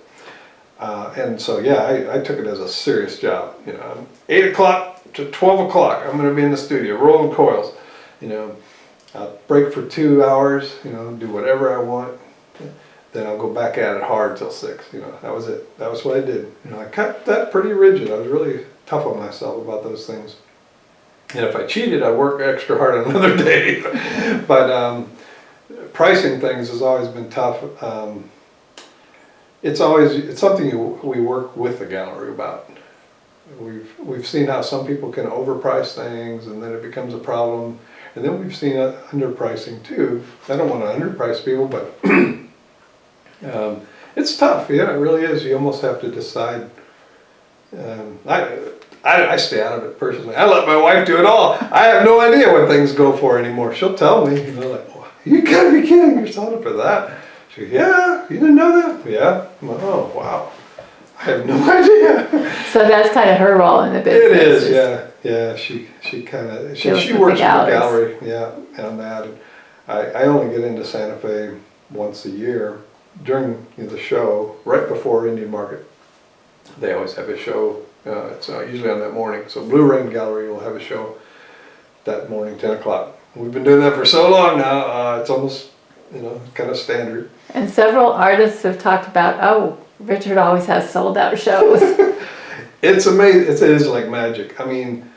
and so yeah, I took it as a serious job. You know, 8 o'clock to 12 o'clock, I'm going to be in the studio rolling coils. You know, I'll break for 2 hours. You know, do whatever I want. Then I'll go back at it hard till 6. You know, that was it. That was what I did. You know, I kept that pretty rigid. I was really tough on myself about those things. And if I cheated, I'd work extra hard on another day. But pricing things has always been tough. It's something we work with the gallery about. We've seen how some people can overprice things, and then it becomes a problem. And then we've seen underpricing too. I don't want to underprice people, but it's tough. Yeah, it really is. You almost have to decide. I stay out of it personally. I let my wife do it all. I have no idea what things go for anymore. She'll tell me, you know, like, oh, you gotta be kidding, you're selling it for that. She goes, yeah, you didn't know that? Yeah. I'm like, oh, wow. I have no idea. So that's kind of her role in the business. It is, yeah. Yeah, she works with the gallery, yeah, on that. And I only get into Santa Fe once a year during the show, right before Indian Market. They always have a show. It's usually on that morning. So Blue Rain Gallery will have a show that morning, 10 o'clock. We've been doing that for so long now. It's almost, you know, kind of standard. And several artists have talked about, oh, Richard always has sold out shows. It's amazing. It is like magic. I mean,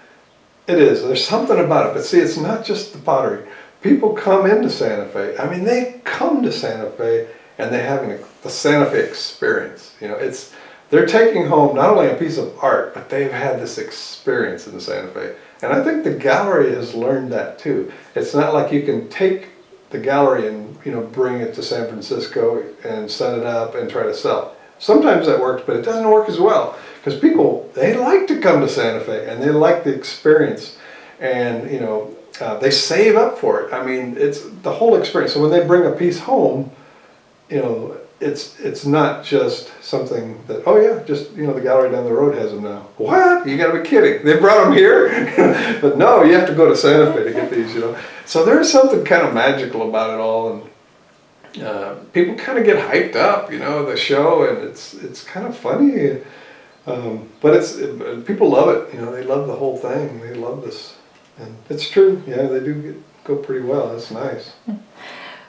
it is. There's something about it. But see, it's not just the pottery. People come into Santa Fe. I mean, they come to Santa Fe and they're having the Santa Fe experience. You know, they're taking home not only a piece of art, but they've had this experience in the Santa Fe. And I think the gallery has learned that too. It's not like you can take the gallery and, you know, bring it to San Francisco and set it up and try to sell. Sometimes that works, but it doesn't work as well because people, they like to come to Santa Fe and they like the experience, and, you know, they save up for it. I mean, it's the whole experience. So when they bring a piece home, you know, it's not just something that, oh yeah, just, you know, the gallery down the road has them now. What? You gotta be kidding. They brought them here? But no, you have to go to Santa Fe to get these, you know. So there's something kind of magical about it all, and people kind of get hyped up, you know, the show, and it's kind of funny. But people love it, you know, they love the whole thing. They love this. And it's true, yeah, they do go pretty well. It's nice.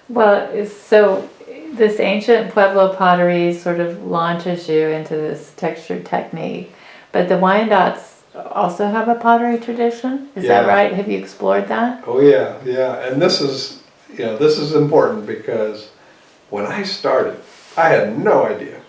Well, so this ancient Pueblo pottery sort of launches you into this textured technique, but the Wyandottes also have a pottery tradition. Is that Yeah. right? Have you explored that? Oh yeah, yeah. And this is, this is important because when I started, I had no idea.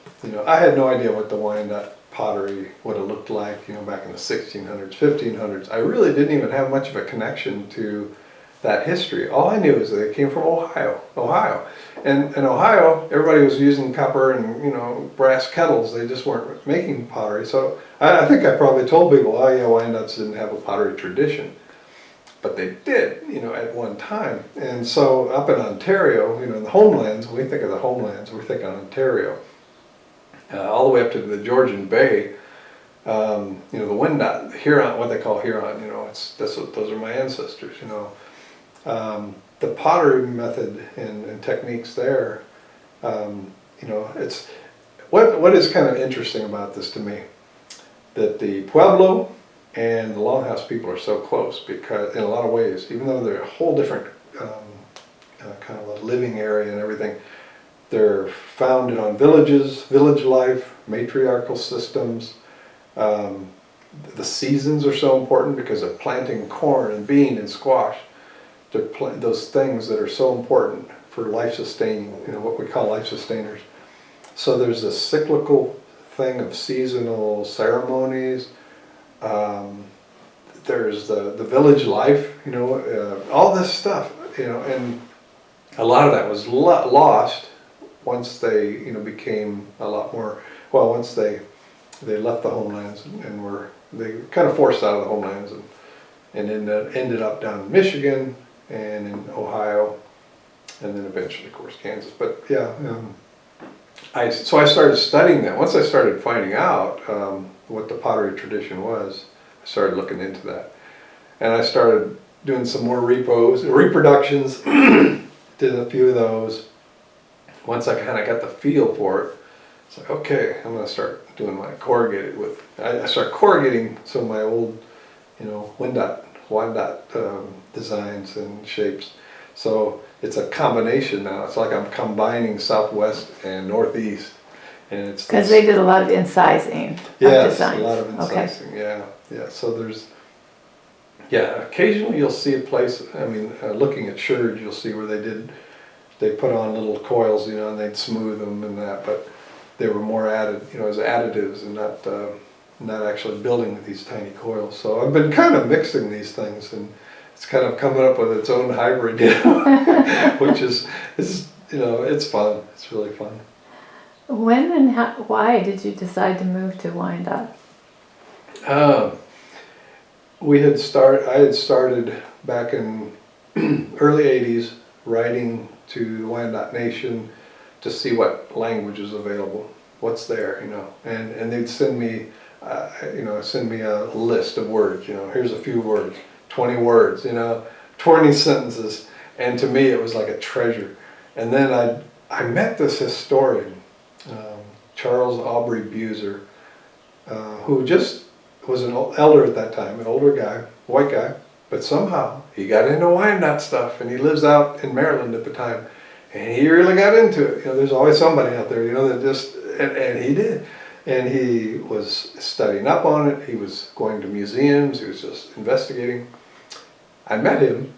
I had no idea what the Wyandotte pottery would have looked like, back in the 1600s, 1500s. I really didn't even have much of a connection to that history. All I knew is that it came from Ohio. And in Ohio, everybody was using copper and, brass kettles. They just weren't making pottery. So I think I probably told people, oh yeah, Wyandottes didn't have a pottery tradition. But they did, at one time. And so up in Ontario, in the homelands, when we think of the homelands, we think of Ontario. All the way up to the Georgian Bay, the Wyandotte, the Huron, what they call Huron, those are my ancestors, the pottery method and techniques there, it's, what is kind of interesting about this to me, that the Pueblo and the Longhouse people are so close because in a lot of ways, even though they're a whole different kind of a living area and everything, they're founded on villages, village life, matriarchal systems. The seasons are so important because they're planting corn and bean and squash. Those things that are so important for life sustaining, what we call life sustainers. So there's a cyclical thing of seasonal ceremonies. There's the village life, all this stuff, and a lot of that was lost once they, became a lot more, well, once they left the homelands and they kind of forced out of the homelands and ended up down in Michigan and in Ohio, and then eventually, of course, Kansas. But yeah, so I started studying that. Once I started finding out what the pottery tradition was, I started looking into that. And I started doing some more reproductions, did a few of those. Once I kind of got the feel for it, it's like, okay, I'm going to start doing my corrugated I start corrugating some of my old, Wyandotte designs and shapes. So it's a combination now. It's like I'm combining Southwest and Northeast. And it's because they did a lot of incising. Yes, designs. A lot of incising. Okay. Yeah. So there's, occasionally you'll see a place. I mean, looking at sherds, you'll see where they put on little coils, and they'd smooth them and that, but they were more added, as additives and not actually building with these tiny coils. So I've been kind of mixing these things, and it's kind of coming up with its own hybrid, which is it's fun. It's really fun. When and why did you decide to move to Wyandotte? I had started back in early 80s writing to the Wyandotte Nation to see what language is available, what's there, and they'd send me, a list of words, here's a few words, 20 words, 20 sentences, and to me it was like a treasure. And then I met this historian, Charles Aubrey Buser, who just was an elder at that time, an older guy, white guy, but somehow he got into Wyandotte stuff, and he lives out in Maryland at the time, and he really got into it. There's always somebody out there, that just, and he did. And he was studying up on it, he was going to museums, he was just investigating. I met him,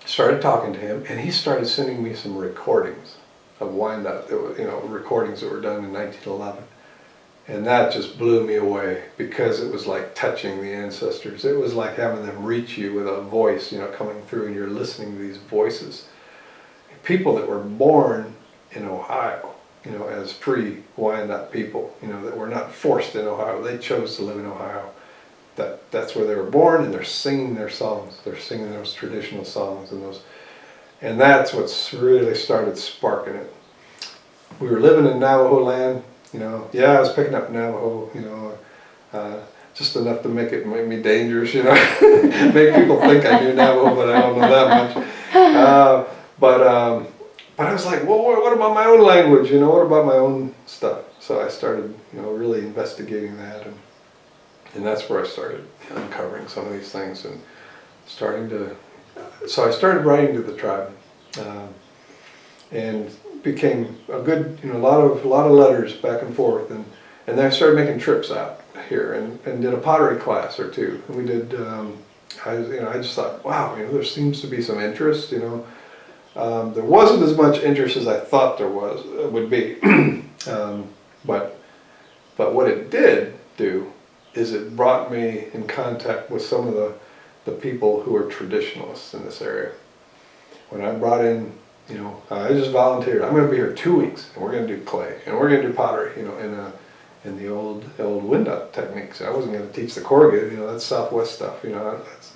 started talking to him, and he started sending me some recordings of Wyandotte, recordings that were done in 1911. And that just blew me away because it was like touching the ancestors. It was like having them reach you with a voice, coming through, and you're listening to these voices. People that were born in Ohio, as free Wyandotte people, that were not forced in Ohio. They chose to live in Ohio. That's where they were born, and they're singing their songs. They're singing those traditional songs and that's what's really started sparking it. We were living in Navajo land. I was picking up Navajo, just enough to make me dangerous, make people think I knew Navajo, but I don't know that much. But I was like, well, what about my own language, what about my own stuff? So I started, really investigating that, and that's where I started uncovering some of these things and so I started writing to the tribe. And became a good, a lot of letters back and forth, and then I started making trips out here and did a pottery class or two. And we did. I just thought, wow, there seems to be some interest. There wasn't as much interest as I thought there would be, but what it did do is it brought me in contact with some of the people who are traditionalists in this area. When I brought in, I just volunteered. I'm going to be here 2 weeks, and we're going to do clay, and we're going to do pottery, in the old Wyandotte techniques. I wasn't going to teach the corrugated, that's Southwest stuff. That's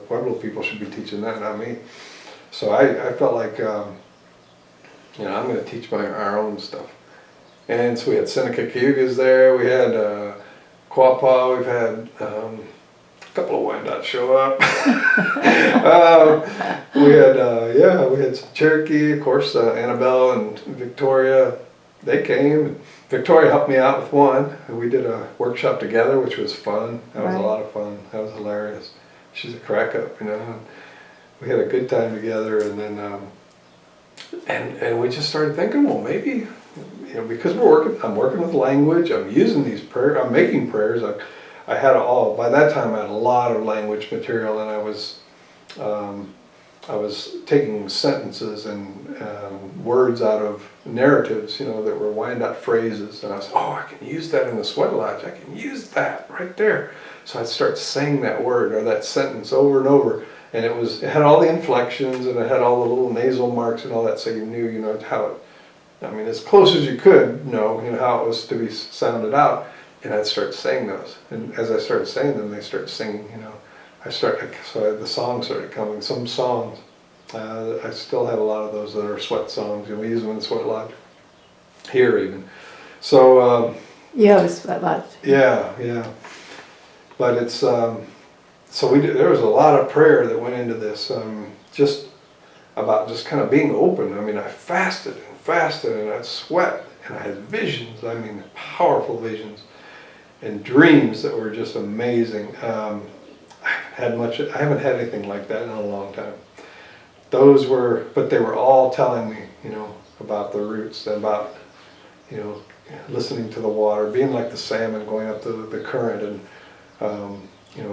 Pueblo people should be teaching that, not me. So I felt like, I'm going to teach our own stuff. And so we had Seneca Cayugas there. We had Quapaw. We've had a couple of Wyandotte show up. We had some Cherokee, of course, Annabelle and Victoria. They came. And Victoria helped me out with one, and we did a workshop together, which was fun. That was a lot of fun. That was hilarious. She's a crack up, And we had a good time together, and then and we just started thinking, well, maybe, because I'm working with language. I'm using these prayers. I'm making prayers. I had by that time I had a lot of language material, and I was taking sentences and words out of narratives, that were Wyandotte phrases, and I was, I can use that in the sweat lodge. I can use that right there. So I'd start saying that word or that sentence over and over, and it had all the inflections, and it had all the little nasal marks and all that, so you knew, how it, as close as you could know, how it was to be sounded out, and I'd start saying those, and as I started saying them, they started singing, so the songs started coming. Some songs, I still have a lot of those that are sweat songs. We use them in the sweat lodge here even. So you have a sweat lodge. Yeah. But it's so there was a lot of prayer that went into this, just about just kind of being open. I fasted and I'd sweat, and I had visions. Powerful visions and dreams that were just amazing. I haven't had anything like that in a long time. But they were all telling me, about the roots, about, listening to the water, being like the salmon going up the current, and,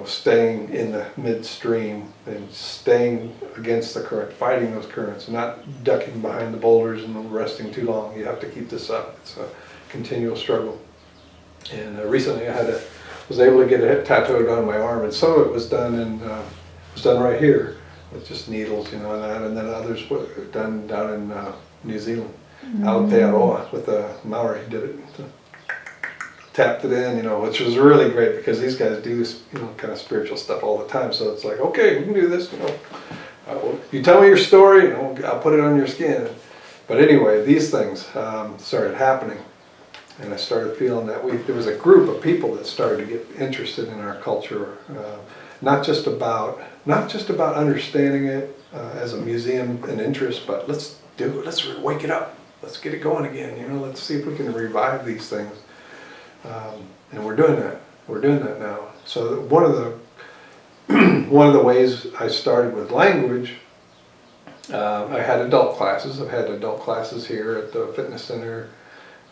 staying in the midstream and staying against the current, fighting those currents, not ducking behind the boulders and resting too long. You have to keep this up. It's a continual struggle. And recently was able to get it tattooed on my arm, and some of it was done right here with just needles, and that, and then others were done down in New Zealand, Aotearoa with the Maori did it, tapped it in, which was really great because these guys do kind of spiritual stuff all the time. So it's like, okay, we can do this, you tell me your story, I'll put it on your skin. But anyway, these things started happening. And I started feeling that there was a group of people that started to get interested in our culture, not just about understanding it as a museum and interest, but let's wake it up, let's get it going again. Let's see if we can revive these things, and we're doing that now. So one of the ways I started with language, I had adult classes. I've had adult classes here at the fitness center.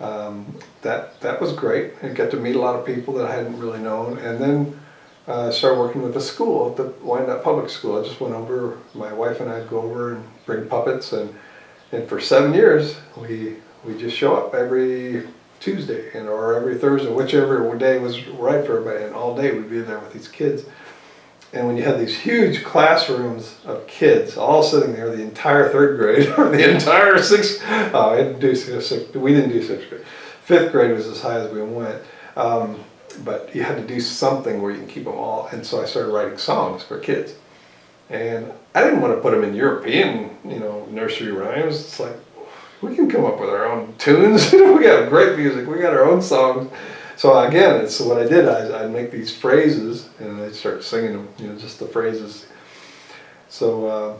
That was great. I got to meet a lot of people that I hadn't really known, and then started working with the school at the Wyandotte Public School. I just went over. My wife and I'd go over and bring puppets, and for 7 years we just show up every Tuesday or every Thursday, whichever day was right for everybody, and all day we'd be there with these kids. And when you had these huge classrooms of kids all sitting there, the entire third grade or the entire sixth, we didn't do sixth grade. Fifth grade was as high as we went. But you had to do something where you can keep them all. And so I started writing songs for kids. And I didn't want to put them in European, nursery rhymes. It's like, we can come up with our own tunes. We got great music. We got our own songs. So again, it's what I did. I'd make these phrases, and I'd start singing them, just the phrases. So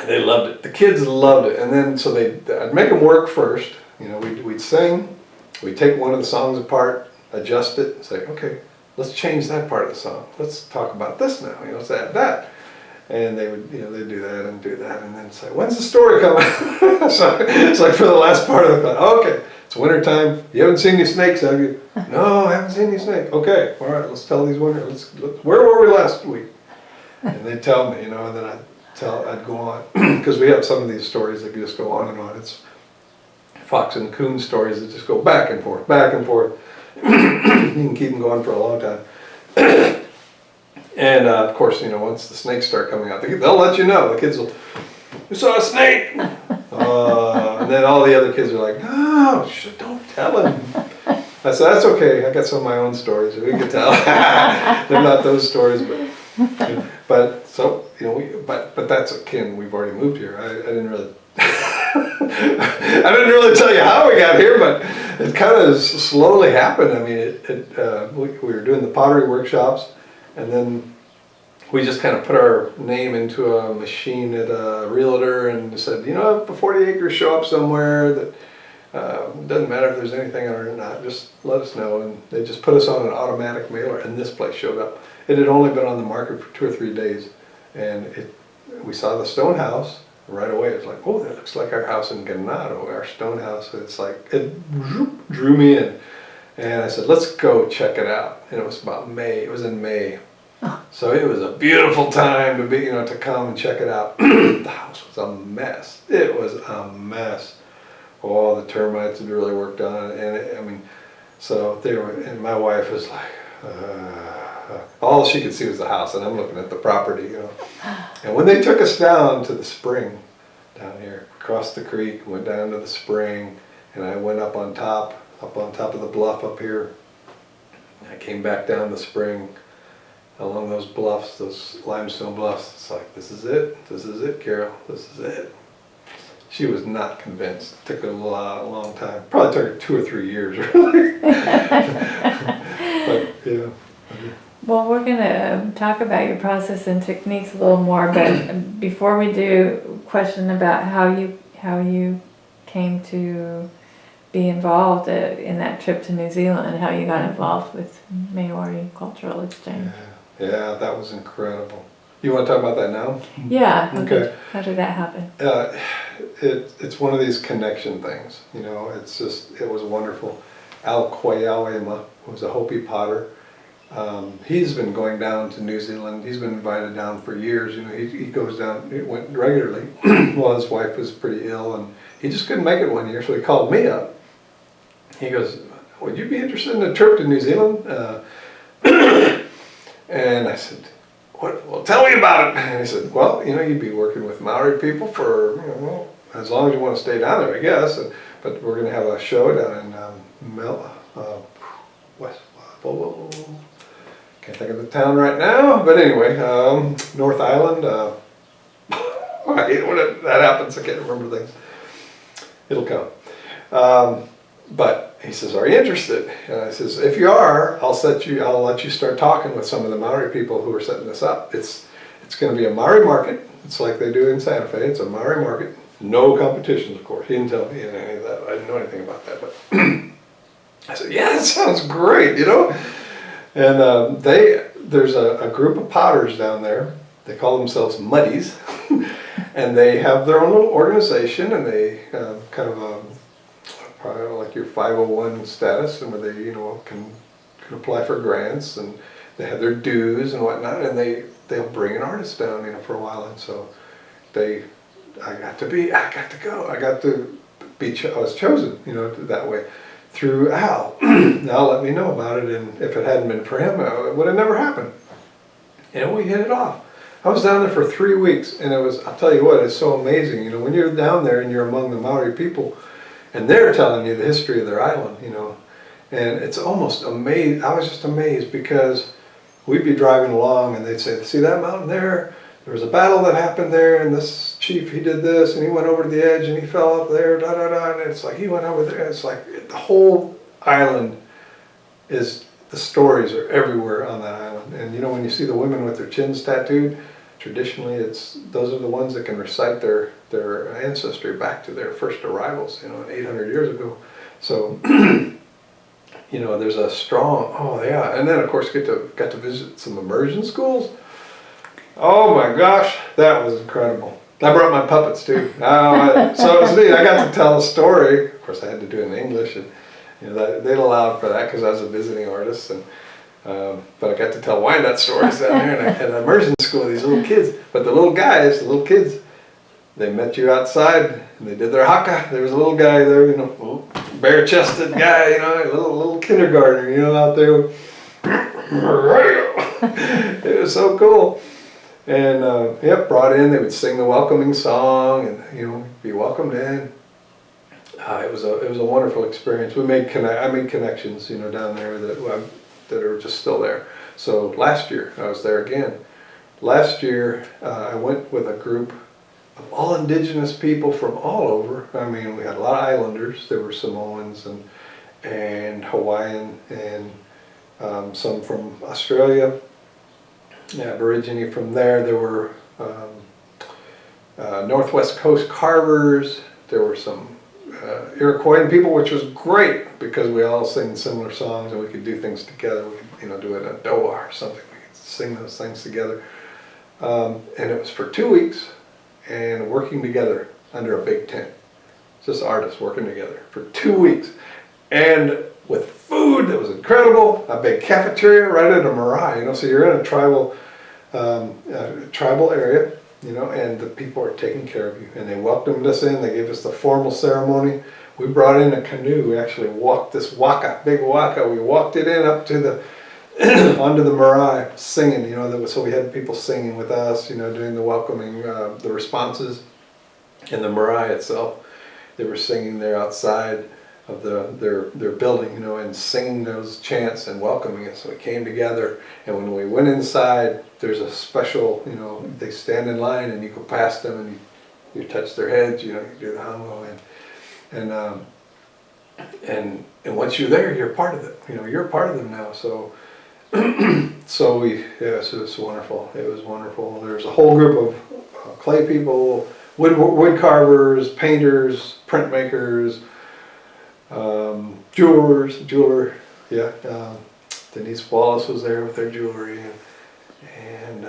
they loved it. The kids loved it. And then, so I'd make them work first. We'd sing. We'd take one of the songs apart, adjust it, say, okay, let's change that part of the song. Let's talk about this now. Let's add that. And they would, they'd do that, and then say, when's the story coming? So it's like for the last part of the class, okay, it's winter time. You haven't seen any snakes, have you? No, I haven't seen any snakes. Okay, all right, let's tell these where were we last week? And they'd tell me, and then I'd go on, because we have some of these stories that just go on and on. It's fox and coon stories that just go back and forth, back and forth. You can keep them going for a long time. And of course, once the snakes start coming out, they'll let you know. The kids will, you saw a snake! And then all the other kids are like, no, don't tell him. I said, that's okay, I got some of my own stories, we can tell. They're not those stories, but so, but that's akin, we've already moved here. I didn't really, I didn't really tell you how we got here, but it kind of slowly happened. I mean, we were doing the pottery workshops, and then we just kind of put our name into a machine at a realtor and said, if the 40 acres show up somewhere, that it doesn't matter if there's anything on it or not, just let us know. And they just put us on an automatic mailer, and this place showed up. It had only been on the market for 2 or 3 days, and we saw the stone house right away. It's like, oh, that looks like our house in Ganado, our stone house. It's like, it drew me in. And I said, let's go check it out. And it was about May. It was in May. Oh. So it was a beautiful time to be, to come and check it out. The house was a mess. It was a mess. Oh, the termites had really worked on it. And so they were, and my wife was like, all she could see was the house, and I'm looking at the property, And when they took us down to the spring down here, across the creek, went down to the spring, and I went up on top of the bluff up here. I came back down the spring along those bluffs, those limestone bluffs. It's like, this is it, Carol, this is it. She was not convinced. It took a long time. Probably took her 2 or 3 years, really. But, yeah. Well, we're going to talk about your process and techniques a little more, but before we do, question about how you came to be involved in that trip to New Zealand and how you got involved with Maori cultural exchange. Yeah, that was incredible. You want to talk about that now? Yeah. Okay. How did that happen? It's one of these connection things. It was wonderful. Al Kwayawema was a Hopi potter. He's been going down to New Zealand. He's been invited down for years. He goes down, he went regularly. Well, his wife was pretty ill, and he just couldn't make it one year, so he called me up. He goes, would you be interested in a trip to New Zealand? And I said, what? Well, tell me about it. And he said, well, you'd be working with Maori people for, as long as you want to stay down there, I guess. But we're going to have a show down in West Pueblo. Can't think of the town right now, but anyway, North Island. I hate when that happens. I can't remember things. It'll come. But he says, "Are you interested?" And I says, "If you are, I'll let you start talking with some of the Maori people who are setting this up. It's going to be a Maori market. It's like they do in Santa Fe. It's a Maori market. No competitions, of course. He didn't tell me any of that. I didn't know anything about that, but." I said, yeah, that sounds great, And there's a group of potters down there. They call themselves Muddies. And they have their own little organization, and they kind of probably like your 501 status, and where they can apply for grants, and they have their dues and whatnot, and they'll bring an artist down for a while. And so I got to go. I was chosen that way through Al. Al let me know about it, and if it hadn't been for him, it would have never happened. And we hit it off. I was down there for 3 weeks, and I'll tell you what, it's so amazing. When you're down there and you're among the Maori people, and they're telling you the history of their island, and it's almost amazing. I was just amazed, because we'd be driving along, and they'd say, see that mountain there? There was a battle that happened there, and this chief, he did this, and he went over to the edge, and he fell up there, and it's like, he went over there. It's like the whole island the stories are everywhere on that island. And when you see the women with their chins tattooed, traditionally those are the ones that can recite their ancestry back to their first arrivals, 800 years ago. So, there's a strong, and then of course got to visit some immersion schools. Oh my gosh, that was incredible. I brought my puppets too. So it was neat. I got to tell a story. Of course, I had to do it in English, and they'd allowed for that because I was a visiting artist. And but I got to tell Wyandotte stories down there, and I had an immersion school with these little kids. But the little kids, they met you outside and they did their haka. There was a little guy there, bare-chested guy, a little kindergartner, out there. It was so cool. And brought in. They would sing the welcoming song, and be welcomed in. It was a wonderful experience. I made connections, down there that are just still there. So last year I was there again. Last year I went with a group of all indigenous people from all over. I mean, we had a lot of islanders. There were Samoans and Hawaiian and some from Australia. Aborigine from there. There were Northwest Coast carvers. There were some Iroquois people, which was great because we all sing similar songs and we could do things together. We could, do it at Doha or something. We could sing those things together. And it was for 2 weeks and working together under a big tent. Just artists working together for 2 weeks. And with food that was incredible, a big cafeteria right at a marae, so you're in a tribal area, and the people are taking care of you, and they welcomed us in. They gave us the formal ceremony. We brought in a canoe. We actually walked this big waka. We walked it in up to the onto the marae, singing. So we had people singing with us, doing the welcoming, the responses, and the marae itself. They were singing there outside of their building, and singing those chants and welcoming us. So we came together, and when we went inside, there's a special, they stand in line and you go past them and you touch their heads, you do the hango, and once you're there, you're part of it. You're a part of them now. So so it was wonderful. It was wonderful. There's a whole group of clay people, wood carvers, painters, printmakers, jeweler, Denise Wallace was there with their jewelry, and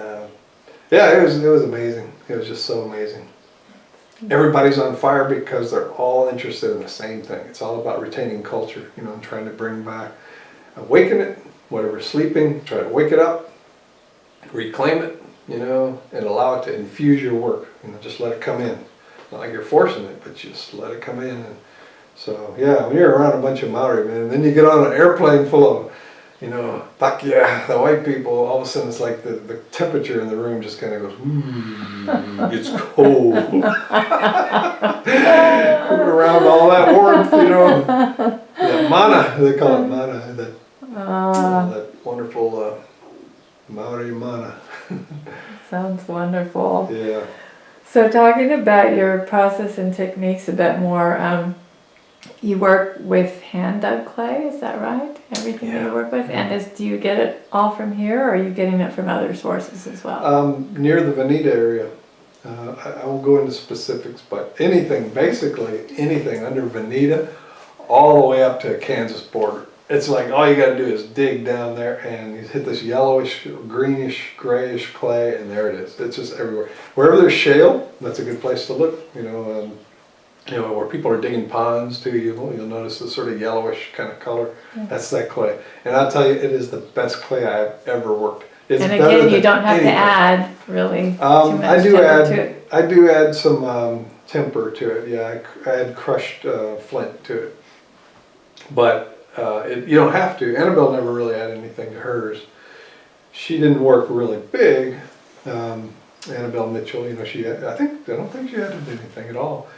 it was amazing. It was just so amazing. Everybody's on fire because they're all interested in the same thing. It's all about retaining culture, and trying to bring back, awaken it, whatever's sleeping, try to wake it up, reclaim it, and allow it to infuse your work. Just let it come in. Not like you're forcing it, but just let it come in. And so when you're around a bunch of Maori, man, and then you get on an airplane full of, Pakia, the white people, all of a sudden it's like the temperature in the room just kind of goes, it's cold. Around all that warmth, that mana, they call it mana, that wonderful Maori mana. Sounds wonderful. Yeah. So talking about your process and techniques a bit more, you work with hand-dug clay, is that right? Everything that you work with? And do you get it all from here, or are you getting it from other sources as well? Near the Wyandotte area. I won't go into specifics, but basically anything under Wyandotte, all the way up to Kansas border. It's like all you got to do is dig down there and you hit this yellowish, greenish, grayish clay, and there it is. It's just everywhere. Wherever there's shale, that's a good place to look. Where people are digging ponds too, you'll notice this sort of yellowish kind of color. Yeah. That's that clay. And I'll tell you, it is the best clay I've ever worked. It's and again, you don't have to add really too much temper to it. I do add some temper to it. Yeah, I add crushed flint to it. But you don't have to. Annabelle never really added anything to hers. She didn't work really big. Annabelle Mitchell, I don't think she added anything at all.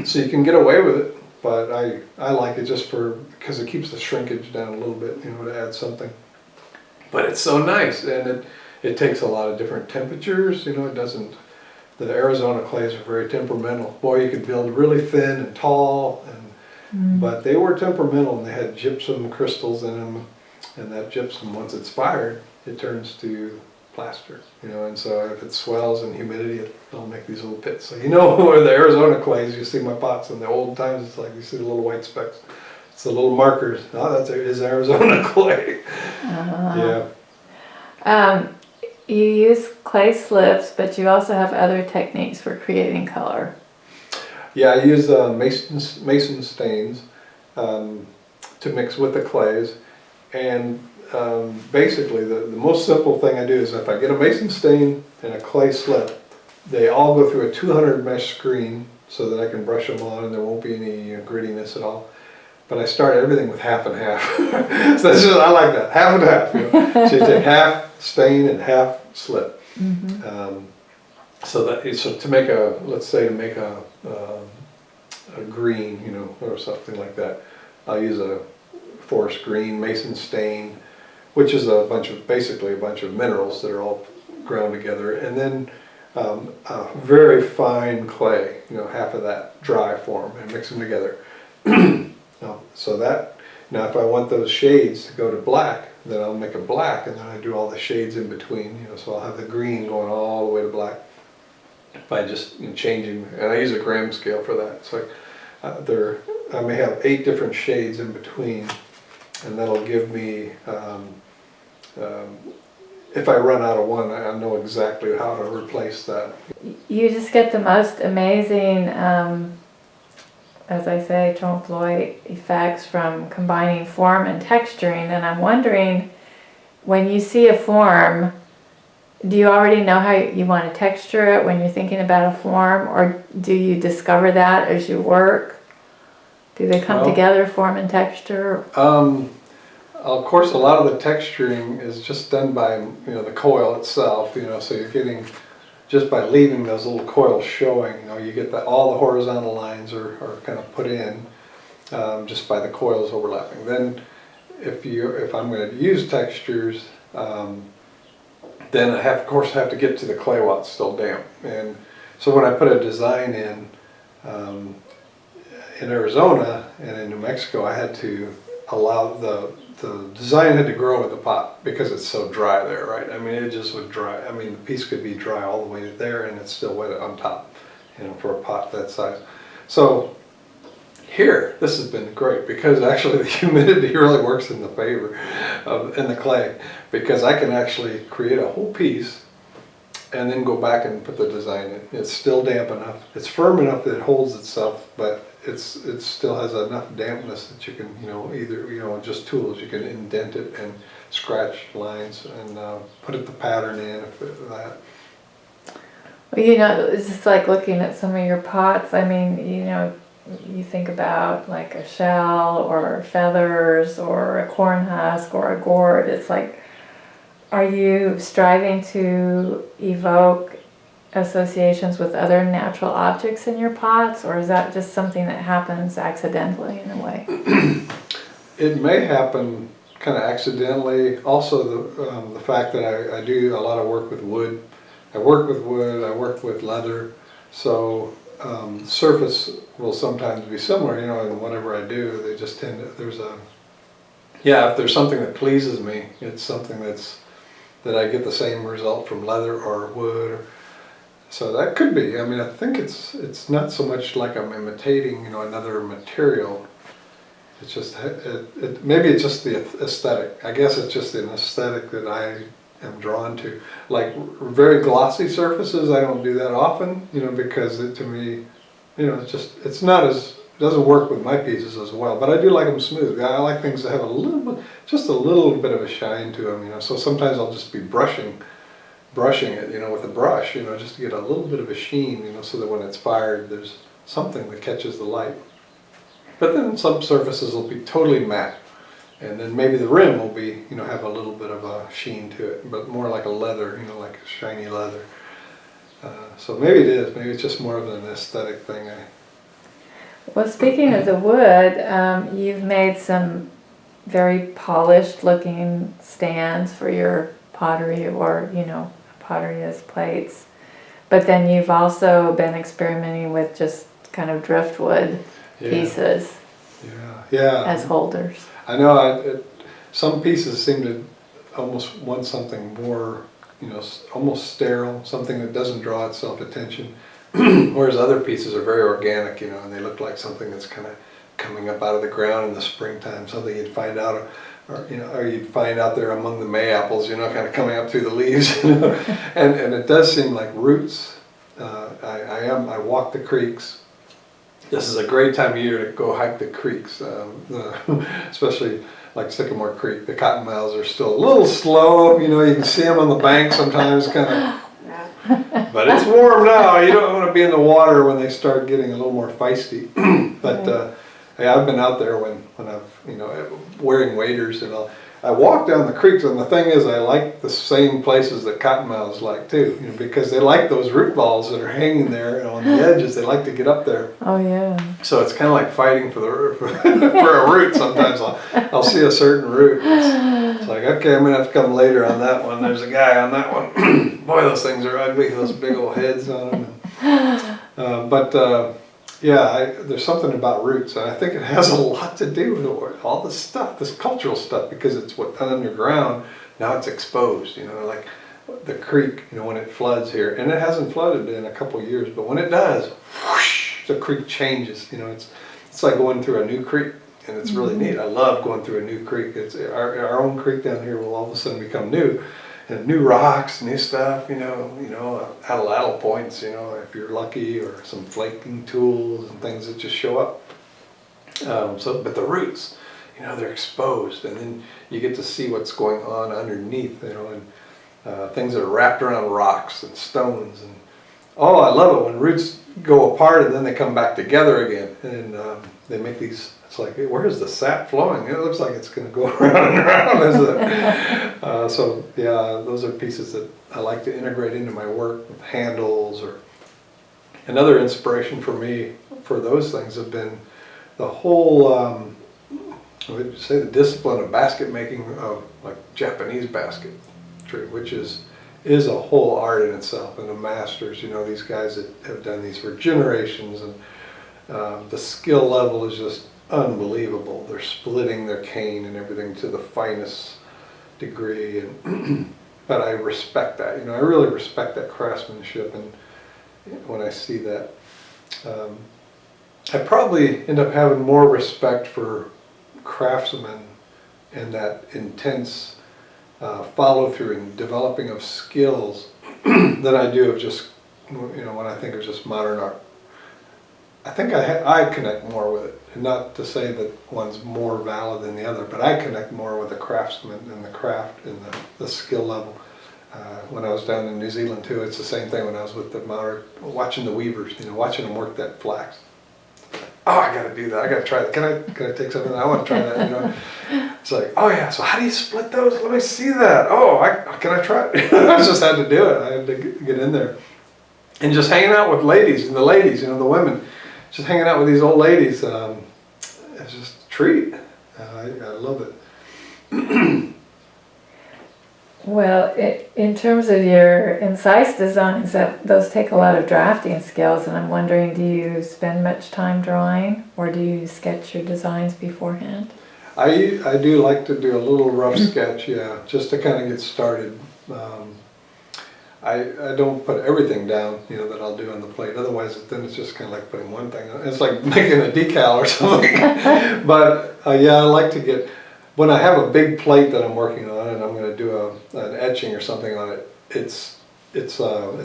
So you can get away with it, but I like it just because it keeps the shrinkage down a little bit, to add something. But it's so nice, and it takes a lot of different temperatures. It doesn't. The Arizona clays are very temperamental. Boy, you could build really thin and tall, but they were temperamental, and they had gypsum crystals in them, and that gypsum, once it's fired, it turns to plaster, and so if it swells in humidity, it'll make these little pits. So where the Arizona clays, you see my pots in the old times, it's like you see the little white specks. It's the little markers. Oh, it is Arizona clay. Yeah. you use clay slips, but you also have other techniques for creating color. Yeah, I use mason stains to mix with the clays, and basically the most simple thing I do is if I get a mason stain and a clay slip, they all go through a 200 mesh screen so that I can brush them on and there won't be any grittiness at all. But I start everything with half and half. So that's just, I like that, half and half. You know? So you take half stain and half slip. Mm-hmm. So to make a, let's say to make a green, you know, or something like that, I'll use a forest green mason stain, which is basically a bunch of minerals that are all ground together, and then a very fine clay, you know, half of that dry form, and mix them together. Now if I want those shades to go to black, then I'll make a black, and then I do all the shades in between, you know, so I'll have the green going all the way to black by just, you know, changing, and I use a gram scale for that. So I may have 8 different shades in between, and that'll give me, if I run out of one, I know exactly how to replace that. You just get the most amazing, as I say, trompe l'oeil effects from combining form and texturing. And I'm wondering, when you see a form, do you already know how you want to texture it when you're thinking about a form, or do you discover that as you work? Do they come together, form and texture? Of course, a lot of the texturing is just done by, you know, the coil itself, you know, so you're getting, just by leaving those little coils showing, you know, you get all the horizontal lines are kind of put in just by the coils overlapping. Then if I'm going to use textures, then I of course have to get to the clay while it's still damp. And so when I put a design in Arizona and in New Mexico, I had to allow the design had to grow with the pot because it's so dry there, right? I mean, it just would dry. I mean, the piece could be dry all the way there and it's still wet on top, you know, for a pot that size. So here, this has been great because actually the humidity really works in the favor in the clay, because I can actually create a whole piece and then go back and put the design in. It's still damp enough. It's firm enough that it holds itself, but it still has enough dampness that you can, you know, either, you know, just tools, you can indent it and scratch lines and put the pattern in, that. Well, you know, it's just like looking at some of your pots. I mean, you know, you think about like a shell or feathers or a corn husk or a gourd. It's like, are you striving to evoke associations with other natural objects in your pots, or is that just something that happens accidentally in a way? It may happen kind of accidentally. Also the fact that I do a lot of work with wood. I work with wood, I work with leather, so surface will sometimes be similar, you know, in whatever I do. They just tend to, if there's something that pleases me, it's something that I get the same result from leather or wood. So that could be. I mean, I think it's not so much like I'm imitating, you know, another material. It's just maybe it's just the aesthetic. I guess it's just an aesthetic that I am drawn to. Like very glossy surfaces, I don't do that often, you know, because to me, you know, it doesn't work with my pieces as well. But I do like them smooth. I like things that have just a little bit of a shine to them, you know. So sometimes I'll just be brushing it, you know, with a brush, you know, just to get a little bit of a sheen, you know, so that when it's fired, there's something that catches the light. But then some surfaces will be totally matte, and then maybe the rim will be, you know, have a little bit of a sheen to it, but more like a leather, you know, like a shiny leather. So maybe it is. Maybe it's just more of an aesthetic thing. Well, speaking of the wood, you've made some very polished looking stands for your pottery, or, you know, pottery as plates. But then you've also been experimenting with just kind of driftwood pieces as holders. I know some pieces seem to almost want something more, you know, almost sterile, something that doesn't draw itself attention. Whereas other pieces are very organic, you know, and they look like something that's kind of coming up out of the ground in the springtime, something you'd find out or you'd find out there among the May-apples, kind of coming up through the leaves, and it does seem like roots. I walk the creeks. This is a great time of year to go hike the creeks, especially like Sycamore Creek. The cottonmouths are still a little slow. You can see them on the bank sometimes, kind of. But it's warm now. You don't want to be in the water when they start getting a little more feisty. But yeah, I've been out there when I've wearing waders and I walk down the creeks, and the thing is, I like the same places that cottonmouths like too, because they like those root balls that are hanging there on the edges. They like to get up there. Oh yeah. So it's kind of like fighting for a root. Sometimes I'll see a certain root. It's like, okay, I'm gonna have to come later on that one. There's a guy on that one. Boy, those things are ugly. Those big old heads on them. Yeah, there's something about roots, and I think it has a lot to do with all this stuff, this cultural stuff, because it's underground. Now it's exposed, like the creek, when it floods here, and it hasn't flooded in a couple of years, but when it does, whoosh, the creek changes. It's like going through a new creek, and it's really neat. I love going through a new creek. It's our own creek down here will all of a sudden become new. And new rocks, new stuff, atlatl points, if you're lucky, or some flaking tools and things that just show up. But the roots, they're exposed, and then you get to see what's going on underneath, and things that are wrapped around rocks and stones. And I love it when roots go apart and then they come back together again, and they make these. It's like, where is the sap flowing? It looks like it's going to go around and around, isn't it? So yeah, those are pieces that I like to integrate into my work with handles. Or another inspiration for me for those things have been the whole, the discipline of basket making, of like Japanese basketry, which is a whole art in itself. And the masters, these guys that have done these for generations, and the skill level is just unbelievable. They're splitting their cane and everything to the finest degree, and but I respect that. I really respect that craftsmanship, and when I see that, I probably end up having more respect for craftsmen and that intense follow through and developing of skills than I do of just when I think of just modern art. I think I connect more with it, and not to say that one's more valid than the other, but I connect more with the craftsman and the craft and the skill level. When I was down in New Zealand too, it's the same thing. When I was with the Maori, watching the weavers, watching them work that flax. Oh, I got to do that. I got to try that. Can I take something? I want to try that. It's like, oh yeah. So how do you split those? Let me see that. Oh, can I try it? I just had to do it. I had to get in there, and just hanging out with ladies, the women. Just hanging out with these old ladies, it's just a treat. I love it. Well, in terms of your incise designs, those take a lot of drafting skills, and I'm wondering, do you spend much time drawing, or do you sketch your designs beforehand? I do like to do a little rough sketch, yeah, just to kind of get started. I don't put everything down, that I'll do on the plate. Otherwise, then it's just kind of like putting one thing on. It's like making a decal or something. But yeah, I like to get, when I have a big plate that I'm working on and I'm going to do an etching or something on it, it's a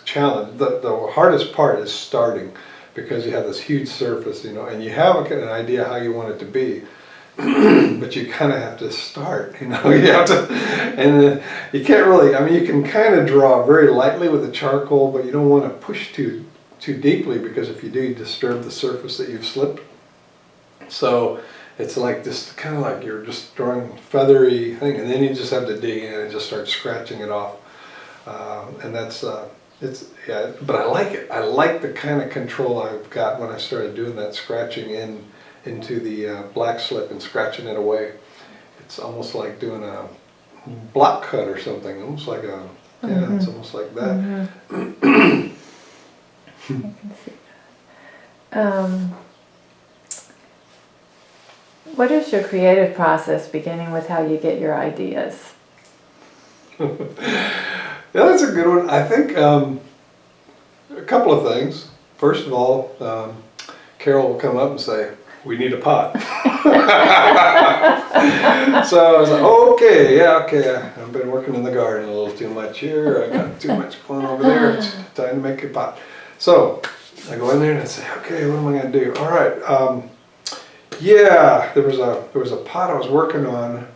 challenge. The hardest part is starting, because you have this huge surface, and you have an idea how you want it to be. But you kind of have to start, you have to, and you can't really, you can kind of draw very lightly with the charcoal, but you don't want to push too deeply, because if you do, you disturb the surface that you've slipped. So it's like this, kind of like you're just drawing feathery thing, and then you just have to dig in and just start scratching it off. And that's, yeah, but I like it. I like the kind of control I've got when I started doing that scratching into the black slip and scratching it away. It's almost like doing a block cut or something, almost like a, yeah, it's almost like that. I can see that. What is your creative process, beginning with how you get your ideas? Yeah, that's a good one. I think a couple of things. First of all, Carol will come up and say, we need a pot. So I was like, okay, yeah, okay. I've been working in the garden a little too much here. I got too much going over there. It's time to make a pot. So I go in there and I say, okay, what am I going to do? All right. Yeah, there was a pot I was working on,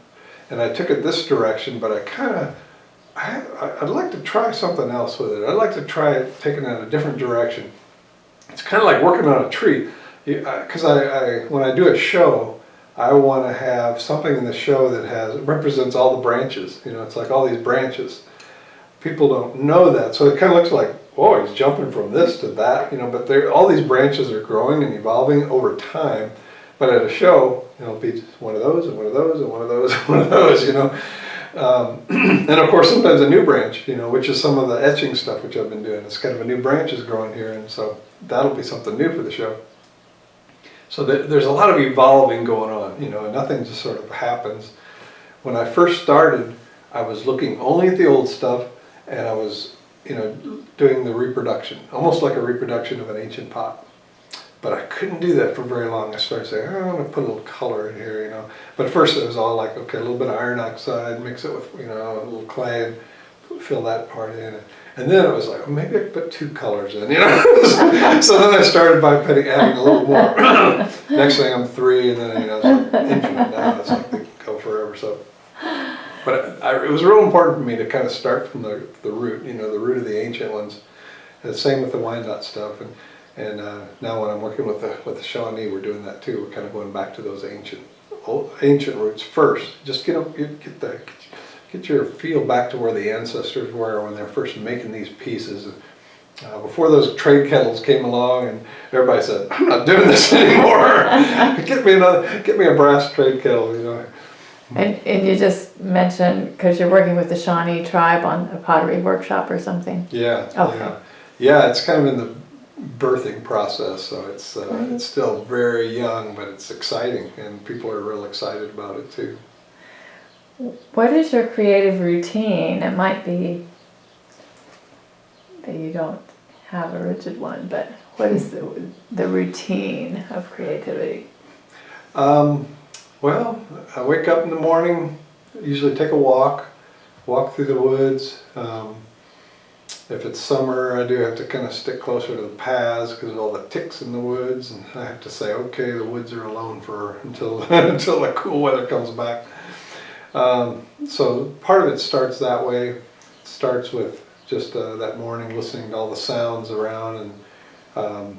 and I took it this direction, but I'd like to try something else with it. I'd like to try taking it in a different direction. It's kind of like working on a tree, because when I do a show, I want to have something in the show that represents all the branches. You know, it's like all these branches. People don't know that, so it kind of looks like, oh, he's jumping from this to that, you know. But all these branches are growing and evolving over time. But at a show, it'll be one of those and one of those and one of those and one of those, you know. And of course, sometimes a new branch, you know, which is some of the etching stuff which I've been doing. It's kind of a new branch is growing here, and so that'll be something new for the show. So there's a lot of evolving going on, you know, and nothing just sort of happens. When I first started, I was looking only at the old stuff, and I was, you know, doing the reproduction, almost like a reproduction of an ancient pot. But I couldn't do that for very long. I started saying, oh, I'm going to put a little color in here, you know. But at first it was all like, okay, a little bit of iron oxide, mix it with, you know, a little clay, and fill that part in. And then it was like, oh, maybe I could put 2 colors in, you know. So then I started by adding a little more. Next thing I'm 3, and then, you know, it's like infinite now. It's like they go forever. So, but it was real important for me to kind of start from the root, you know, the root of the ancient ones. And the same with the Wyandotte stuff. And now when I'm working with the Shawnee, we're doing that too. We're kind of going back to those ancient roots first. Just get your feel back to where the ancestors were when they're first making these pieces. Before those trade kettles came along, and everybody said, "I'm not doing this anymore. Get me a brass trade kettle," you know. And you just mentioned, because you're working with the Shawnee tribe on a pottery workshop or something. Yeah. Okay. Yeah. It's kind of in the birthing process, so it's still very young, but it's exciting, and people are real excited about it too. What is your creative routine? It might be that you don't have a rigid one, but what is the routine of creativity? Well, I wake up in the morning, usually take a walk through the woods. If it's summer, I do have to kind of stick closer to the paths because of all the ticks in the woods, and I have to say, okay, the woods are alone until the cool weather comes back. So part of it starts that way. It starts with just that morning listening to all the sounds around and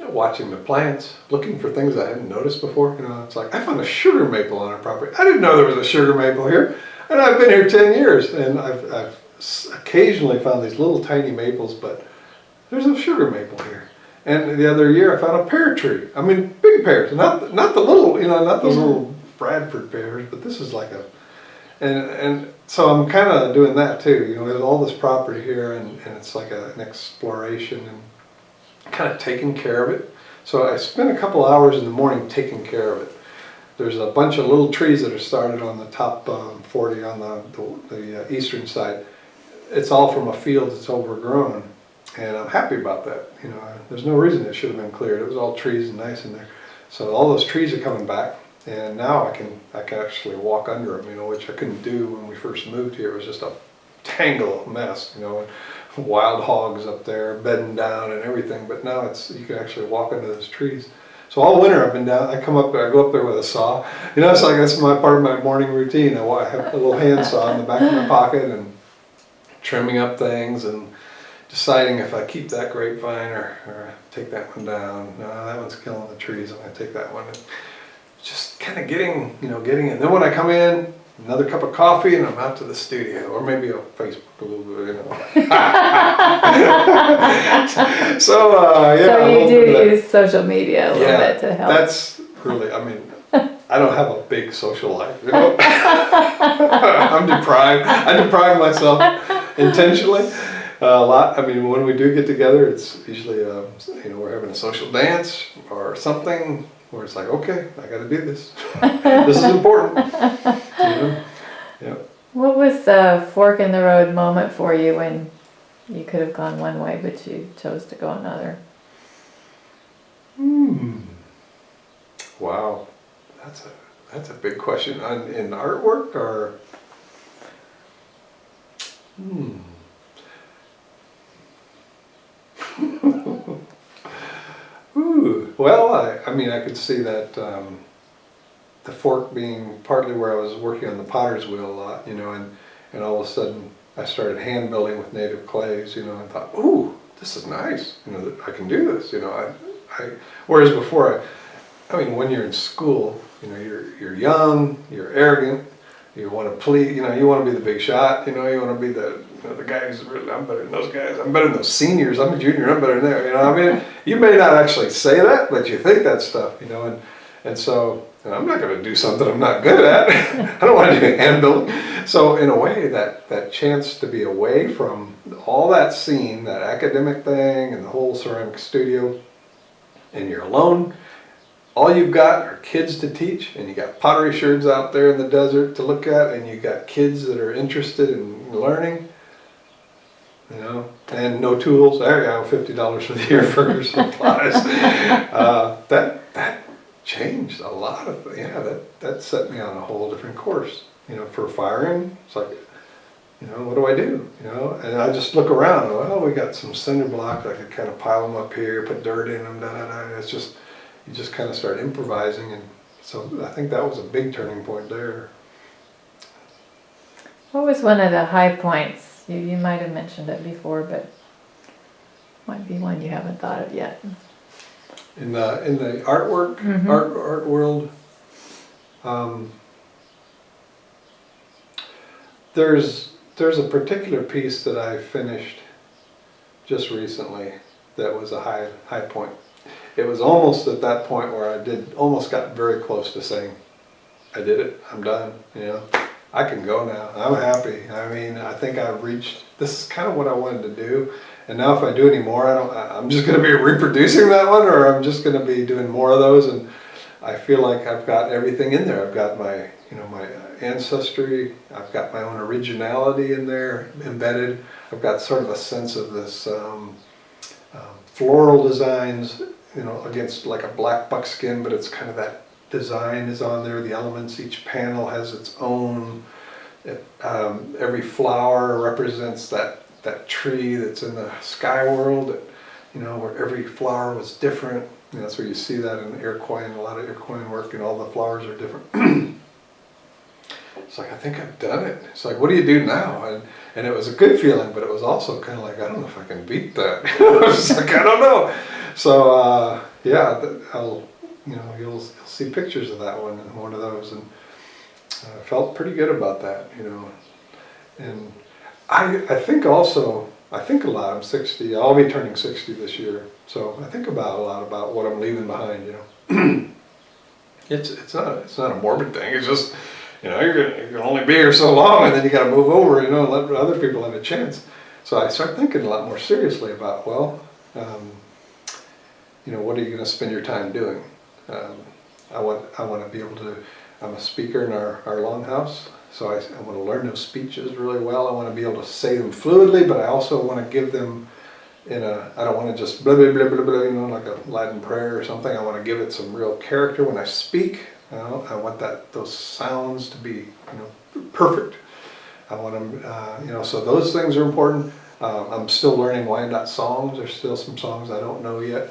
watching the plants, looking for things I hadn't noticed before. You know, it's like, I found a sugar maple on our property. I didn't know there was a sugar maple here, and I've been here 10 years, and I've occasionally found these little tiny maples, but there's a sugar maple here. And the other year I found a pear tree. I mean, big pears, not the little, you know, not those little Bradford pears, but this is like and so I'm kind of doing that too. You know, there's all this property here, and it's like an exploration and kind of taking care of it. So I spend a couple hours in the morning taking care of it. There's a bunch of little trees that are started on the top 40 on the eastern side. It's all from a field that's overgrown, and I'm happy about that. You know, there's no reason it should have been cleared. It was all trees and nice in there. So all those trees are coming back, and now I can actually walk under them, you know, which I couldn't do when we first moved here. It was just a tangle of mess, you know, and wild hogs up there bedding down and everything. But now you can actually walk under those trees. So all winter I've been down. I go up there with a saw. You know, it's like that's part of my morning routine. I have a little hand saw in the back of my pocket and trimming up things and deciding if I keep that grapevine or take that one down. No, that one's killing the trees. I'm going to take that one. And just kind of getting in. Then when I come in, another cup of coffee, and I'm out to the studio, or maybe I'll Facebook a little bit, you know. So you do use social media a little bit to help. That's really, I mean, I don't have a big social life, you know. I'm deprived. I deprive myself intentionally a lot. I mean, when we do get together, it's usually, you know, we're having a social dance or something where it's like, okay, I got to do this. This is important. You know? Yeah. What was the fork in the road moment for you when you could have gone one way, but you chose to go another? Wow, that's a big question. In artwork or? Ooh, well, I mean, I could see that the fork being partly where I was working on the potter's wheel a lot, and all of a sudden I started hand building with native clays, and thought, ooh, this is nice, I can do this, whereas before, I mean, when you're in school, you're young, you're arrogant, you want to please, you want to be the big shot, you want to be the guy who's really, I'm better than those guys, I'm better than those seniors, I'm a junior, I'm better than there, I mean, you may not actually say that, but you think that stuff, and so, I'm not going to do something I'm not good at. I don't want to do hand building. So in a way, that chance to be away from all that scene, that academic thing, and the whole ceramic studio, and you're alone. All you've got are kids to teach, and you got pottery sherds out there in the desert to look at, and you got kids that are interested in learning, and no tools. There you go, $50 for the year for your supplies. That changed a lot of, that set me on a whole different course. For firing, it's like, what do I do? And I just look around, well, we got some cinder blocks, I could kind of pile them up here, put dirt in them, It's just, you just kind of start improvising, and so I think that was a big turning point there. What was one of the high points? You might have mentioned it before, but might be one you haven't thought of yet. In the artwork, art world, there's a particular piece that I finished just recently that was a high point. It was almost at that point where I almost got very close to saying, I did it, I'm done, I can go now, I'm happy. I mean, I think I've reached, this is kind of what I wanted to do. And now if I do any more, I'm just going to be reproducing that one, or I'm just going to be doing more of those. And I feel like I've got everything in there. I've got my, my ancestry. I've got my own originality in there embedded. I've got sort of a sense of this floral designs, against like a black buckskin, but it's kind of that design is on there. The elements, each panel has its own. Every flower represents that tree that's in the sky world, where every flower was different. That's where you see that in Iroquois, and a lot of Iroquois work, and all the flowers are different. It's like, I think I've done it. It's like, what do you do now? And it was a good feeling, but it was also kind of like, I don't know if I can beat that. It's like, I don't know. So, you'll see pictures of that one of those, and I felt pretty good about that, And I think also, I think a lot, I'm 60, I'll be turning 60 this year, so I think a lot about what I'm leaving behind, It's not a morbid thing, it's just, you're gonna only be here so long, and then you gotta move over, and let other people have a chance. So I start thinking a lot more seriously about, what are you gonna spend your time doing? I want to be able to, I'm a speaker in our longhouse. So I want to learn those speeches really well. I want to be able to say them fluidly, but I also want to give them I don't want to just blah, blah, blah, blah, blah, like a Latin prayer or something. I want to give it some real character when I speak. I want those sounds to be, perfect. I want them, so those things are important. I'm still learning Wyandotte songs. There's still some songs I don't know yet.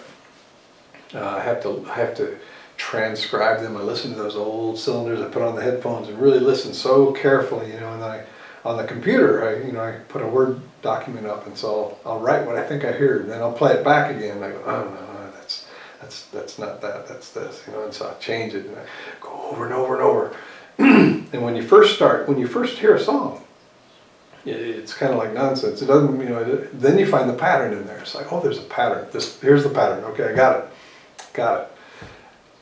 I have to transcribe them. I listen to those old cylinders. I put on the headphones and really listen so carefully, and then on the computer, I put a Word document up, and so I'll write what I think I heard, and then I'll play it back again. And I go, oh no, that's not that, that's this, and so I change it, and I go over and over and over. And when you first hear a song, it's kind of like nonsense. It doesn't, then you find the pattern in there. It's like, oh, there's a pattern. Here's the pattern. Okay, I got it.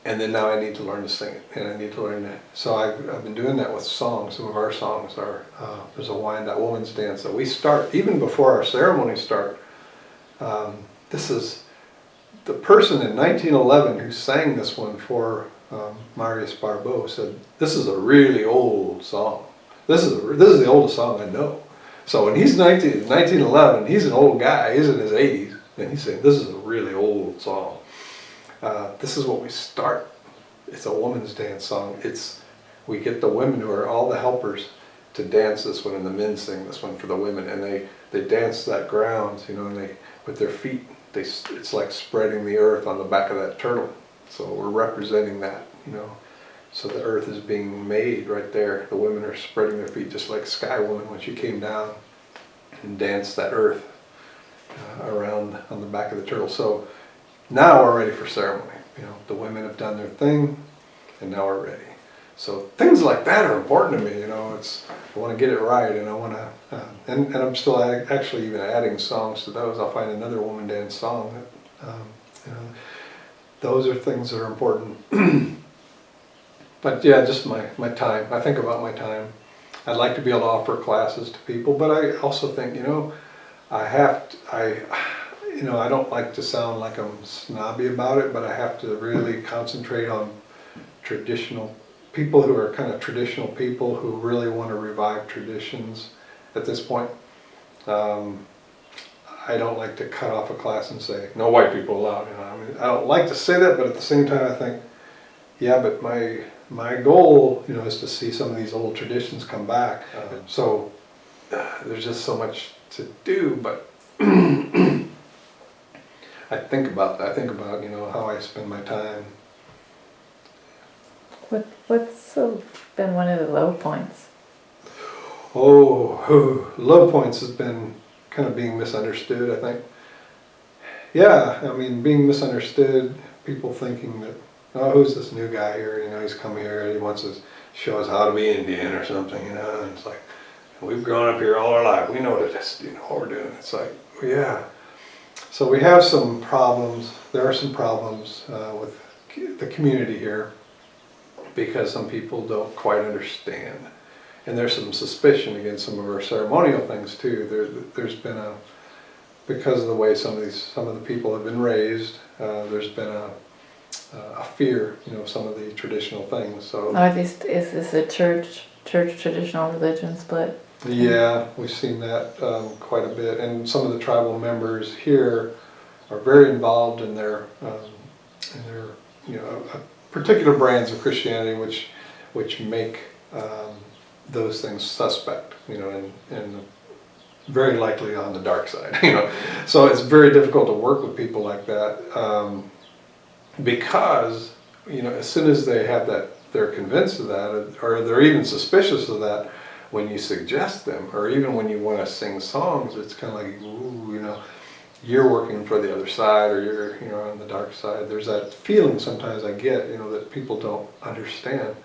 And then now I need to learn to sing it, and I need to learn that. So I've been doing that with songs. Some of our songs are, there's a Wyandotte woman's dance that we start, even before our ceremonies start. This is the person in 1911 who sang this one for Marius Barbeau said, this is a really old song. This is the oldest song I know. So when he's 1911, he's an old guy, he's in his 80s, and he's saying, this is a really old song. This is what we start it's a woman's dance song. We get the women who are all the helpers to dance this one, and the men sing this one for the women, and they dance that ground, you know, and they, with their feet, it's like spreading the earth on the back of that turtle. So we're representing that, you know. So the earth is being made right there. The women are spreading their feet just like Sky Woman when she came down and danced that earth around on the back of the turtle. So now we're ready for ceremony. You know, the women have done their thing, and now we're ready. So things like that are important to me. You know, I want to get it right, and I want to, and I'm still actually even adding songs to those. I'll find another woman dance song that, you know, those are things that are important. But yeah, just my time. I think about my time. I'd like to be able to offer classes to people, but I also think, you know, you know, I don't like to sound like I'm snobby about it, but I have to really concentrate on traditional people who are kind of traditional people who really want to revive traditions at this point. I don't like to cut off a class and say, no white people allowed. You know, I mean, I don't like to say that, but at the same time I think, yeah, but my goal, you know, is to see some of these old traditions come back. So there's just so much to do, but I think about that. I think about, you know, how I spend my time. What's been one of the low points? Low points has been kind of being misunderstood, I think. Yeah, I mean, being misunderstood, people thinking that, oh, who's this new guy here? You know, he's come here and he wants to show us how to be Indian or something, you know, and it's like, we've grown up here all our life. We know this, you know, what we're doing. It's like, well, yeah. So we have some problems. There are some problems with the community here because some people don't quite understand. And there's some suspicion against some of our ceremonial things too. There's been because of the way some of the people have been raised, there's been a fear, you know, of some of the traditional things. So Is this a church traditional religion split? Yeah, we've seen that quite a bit, and some of the tribal members here are very involved in their you know, particular brands of Christianity, which make those things suspect, you know, and very likely on the dark side, you know. So it's very difficult to work with people like that because, you know, as soon as they have that, they're convinced of that, or they're even suspicious of that. When you suggest them, or even when you want to sing songs, it's kind of like, ooh, you know, you're working for the other side, or you're, you know, on the dark side. There's that feeling sometimes I get, you know, that people don't understand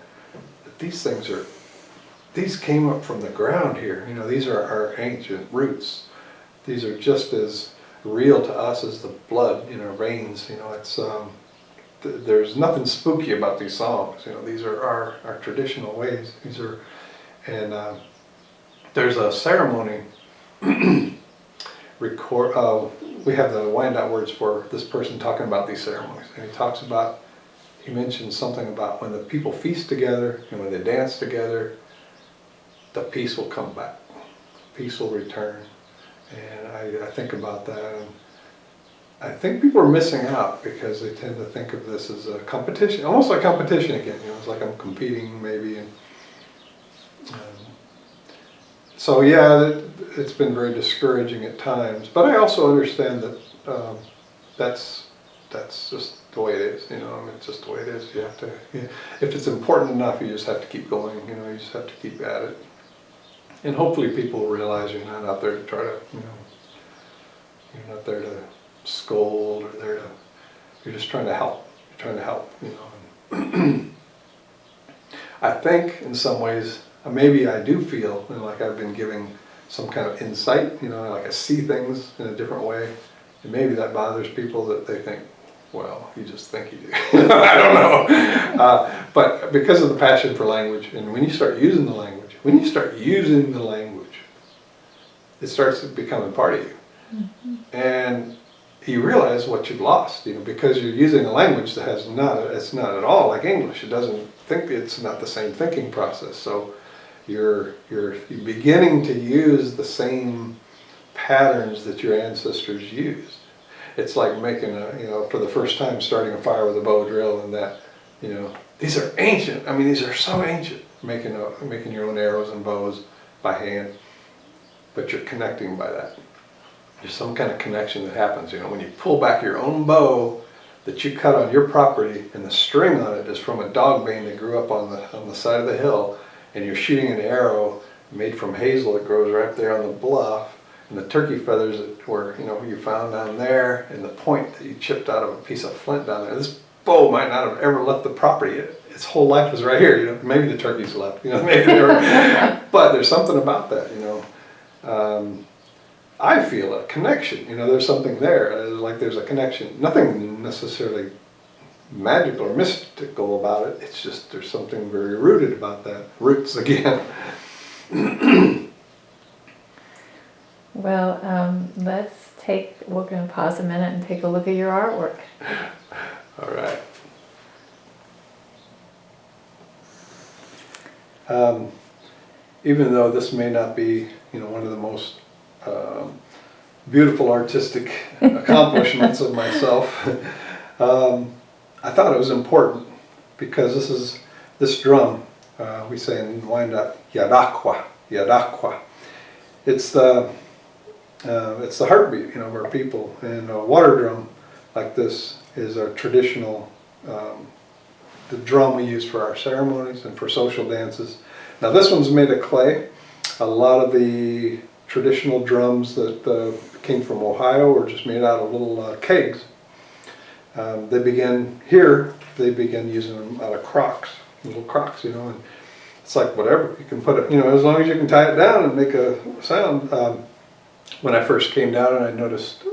that these came up from the ground here. You know, these are our ancient roots. These are just as real to us as the blood in our veins. You know, it's there's nothing spooky about these songs. You know, these are our traditional ways. These are. And there's a ceremony we have the Wyandotte words for this person talking about these ceremonies, and he mentions something about when the people feast together and when they dance together, the peace will come back, peace will return. And I think about that, and I think people are missing out because they tend to think of this as a competition, almost like competition again. You know, it's like I'm competing maybe. And so yeah, it's been very discouraging at times, but I also understand that that's just the way it is. You know, I mean, it's just the way it is. You have to, if it's important enough, you just have to keep going. You know, you just have to keep at it, and hopefully people will realize you're not out there to try to, you know, you're not there to scold or you're just trying to help. You're trying to help. You know. I think in some ways, maybe I do feel, you know, like I've been giving some kind of insight, you know, like I see things in a different way, and maybe that bothers people that they think, well, you just think you do. I don't know. But because of the passion for language, and when you start using the language, it starts becoming part of you. Mm-hmm. And you realize what you've lost, you know, because you're using a language that it's not at all like English. It's not the same thinking process. So you're beginning to use the same patterns that your ancestors used. It's like making for the first time starting a fire with a bow drill, and that, you know, these are ancient. I mean, these are so ancient. Making your own arrows and bows by hand, but you're connecting by that. There's some kind of connection that happens. You know, when you pull back your own bow that you cut on your property, and the string on it is from a dog bane that grew up on the side of the hill, and you're shooting an arrow made from hazel that grows right there on the bluff, and the turkey feathers that were, you know, you found down there, and the point that you chipped out of a piece of flint down there. This bow might not have ever left the property. Its whole life was right here. You know, maybe the turkeys left. You know, maybe they were, but there's something about that. You know, I feel a connection. You know, there's something there. Like there's a connection. Nothing necessarily magical or mystical about it. It's just there's something very rooted about that. Roots again. Well, we're going to pause a minute and take a look at your artwork. All right. Even though this may not be, you know, one of the most beautiful artistic accomplishments of myself, I thought it was important because this drum, we say in Wyandotte, yadakwa, yadakwa. It's the heartbeat, you know, of our people. And a water drum like this is our traditional, the drum we use for our ceremonies and for social dances. Now this one's made of clay. A lot of the traditional drums that came from Ohio were just made out of little kegs. They began using them out of crocks, little crocks, you know, and it's like whatever, you can put it, you know, as long as you can tie it down and make a sound. When I first came down and I noticed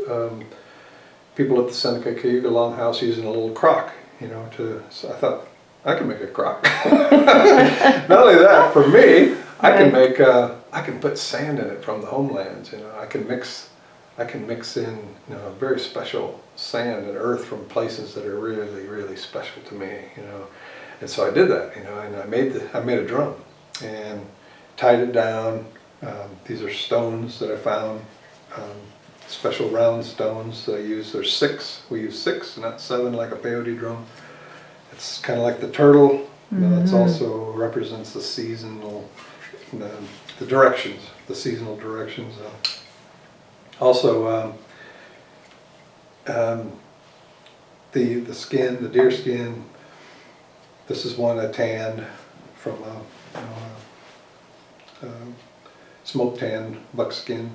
people at the Seneca Cayuga Longhouse using a little crock, you know, so I thought, I can make a crock. Not only that, for me, I can put sand in it from the homelands, you know, I can mix in, you know, very special sand and earth from places that are really, really special to me, you know. And so I did that, you know, and I made a drum and tied it down. These are stones that I found, special round stones that I use. There's 6. We use 6, not 7 like a peyote drum. It's kind of like the turtle. Mm-hmm. It also represents the seasonal, the directions, the seasonal directions. Also, the skin, the deer skin. This is one I tanned from smoked tan buckskin.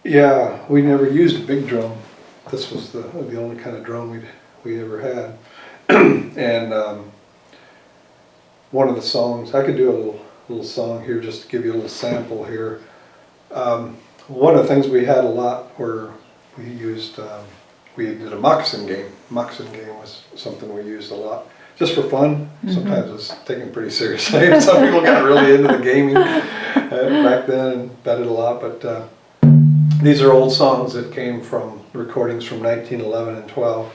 Yeah, we never used a big drum. This was the only kind of drum we ever had. And one of the songs, I could do a little song here just to give you a little sample here. One of the things we had a lot were we used, we did a moccasin game. Moccasin game was something we used a lot, just for fun. Mm-hmm. Sometimes it was taken pretty seriously. Some people got really into the gaming back then and betted a lot. But these are old songs that came from recordings from 1911 and 12.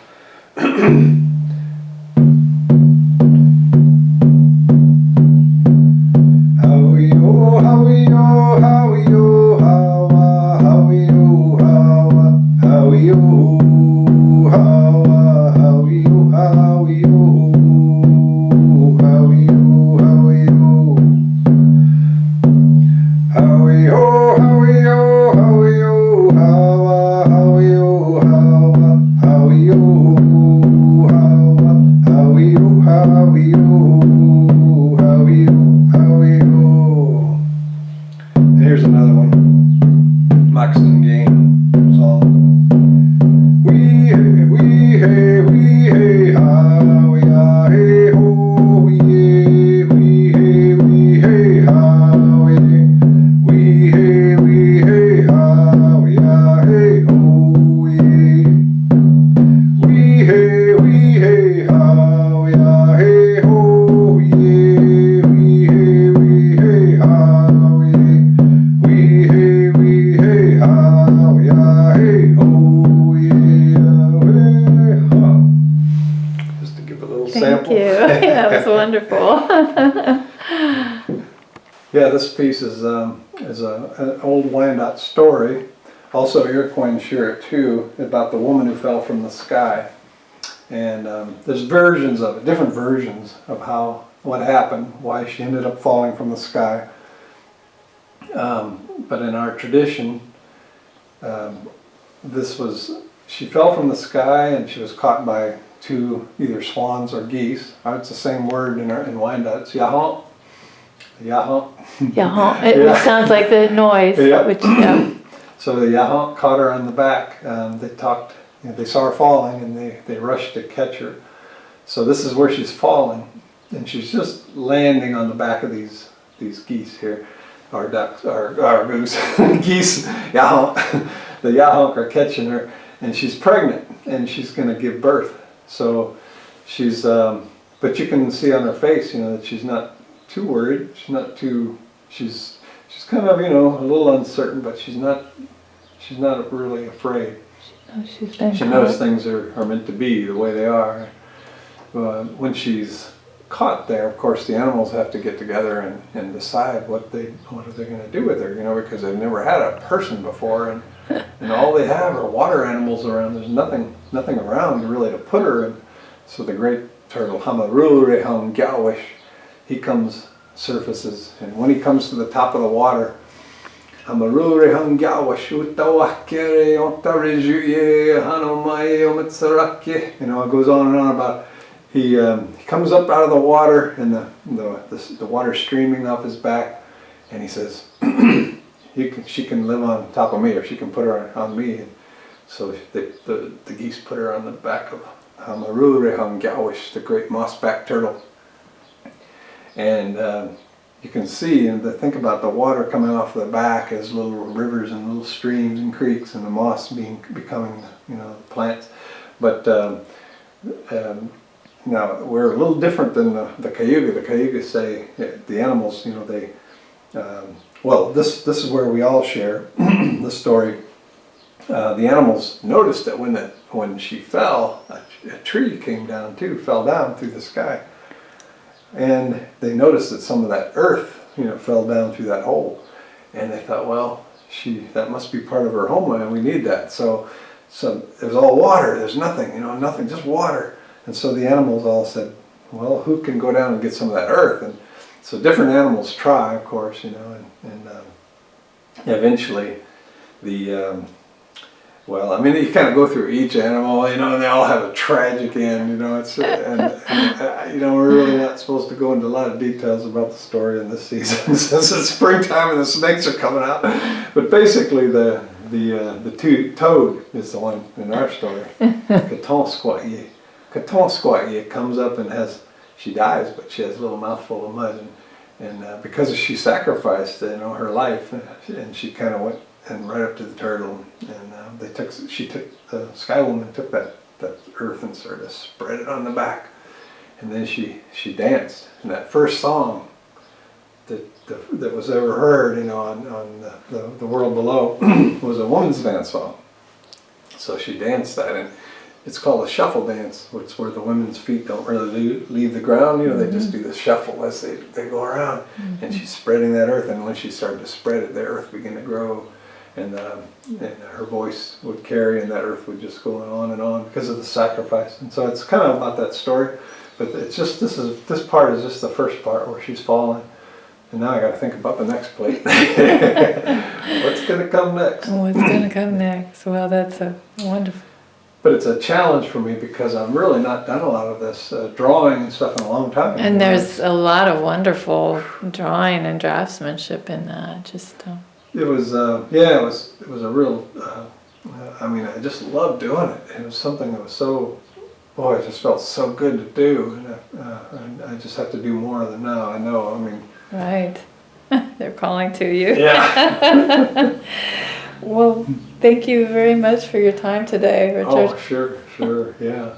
Here's another one, moccasin game song. We hey ha, we ah hey ho, we hey ha, we hey ha, we ah hey ho, we hey ha, we ah hey ho, we hey ha. Just to give a little sample. Thank you. That was wonderful. Yeah, this piece is an old Wyandotte story. Also, Iroquois share it too, about the woman who fell from the sky. And there's versions of it, different versions of what happened, why she ended up falling from the sky. But in our tradition, she fell from the sky and she was caught by two either swans or geese. It's the same word in Wyandotte. It's yahon. Yahon. Yahon. It sounds like the noise. Yeah. Which, yeah. So the yahon caught her on the back. They saw her falling and they rushed to catch her. So this is where she's falling, and she's just landing on the back of these geese here, or ducks, or goose, geese. Yahonk. The yahonk are catching her, and she's pregnant, and she's going to give birth. So she's, but you can see on her face, that she's not too worried. She's kind of, a little uncertain, but she's not really afraid. She knows things are meant to be the way they are. When she's caught there, of course, the animals have to get together and decide what are they going to do with her, because they've never had a person before, and all they have are water animals around. There's nothing around really to put her in. So the great turtle, Hamarureham Gyawish, he surfaces, and when he comes to the top of the water, it goes on and on about he comes up out of the water, and the water streaming off his back, and he says, she can live on top of me, or she can put her on me. And so the geese put her on the back of Hamarureham Gyawish, the great mossback turtle. And you can see and think about the water coming off the back as little rivers and little streams and creeks, and the moss becoming plants. But now we're a little different than the Cayuga. The Cayuga say the animals, this is where we all share the story. The animals noticed that when she fell, a tree fell down through the sky. And they noticed that some of that earth, fell down through that hole. And they thought, well, that must be part of her homeland. We need that. So it was all water. There's nothing, nothing, just water. And so the animals all said, well, who can go down and get some of that earth? And so different animals try, of course, and eventually you kind of go through each animal, and they all have a tragic end, we're really not supposed to go into a lot of details about the story in this season since it's springtime and the snakes are coming out. But basically, the toad is the one in our story. Katon Squatye comes up and she dies, but she has a little mouthful of mud, and because she sacrificed, her life, and she kind of went and right up to the turtle, and the Sky Woman took that earth and sort of spread it on the back, and then she danced. And that first song that was ever heard, on the world below, was a woman's dance song. So she danced that, and it's called a shuffle dance, which is where the women's feet don't really leave the ground. They just do the shuffle as they go around, and she's spreading that earth. And when she started to spread it, the earth began to grow. And her voice would carry, and that earth would just go on and on because of the sacrifice. And so it's kind of about that story, but it's just this part is just the first part where she's falling, and now I got to think about the next plate. What's going to come next? What's going to come next? Well, that's a wonderful. But it's a challenge for me because I've really not done a lot of this drawing and stuff in a long time. And there's a lot of wonderful drawing and draftsmanship in that. It was a real, I just loved doing it. It was something that was it just felt so good to do. And I just have to do more of them now, I know, Right. They're calling to you. Yeah. Well, thank you very much for your time today, Richard. Oh, sure, yeah.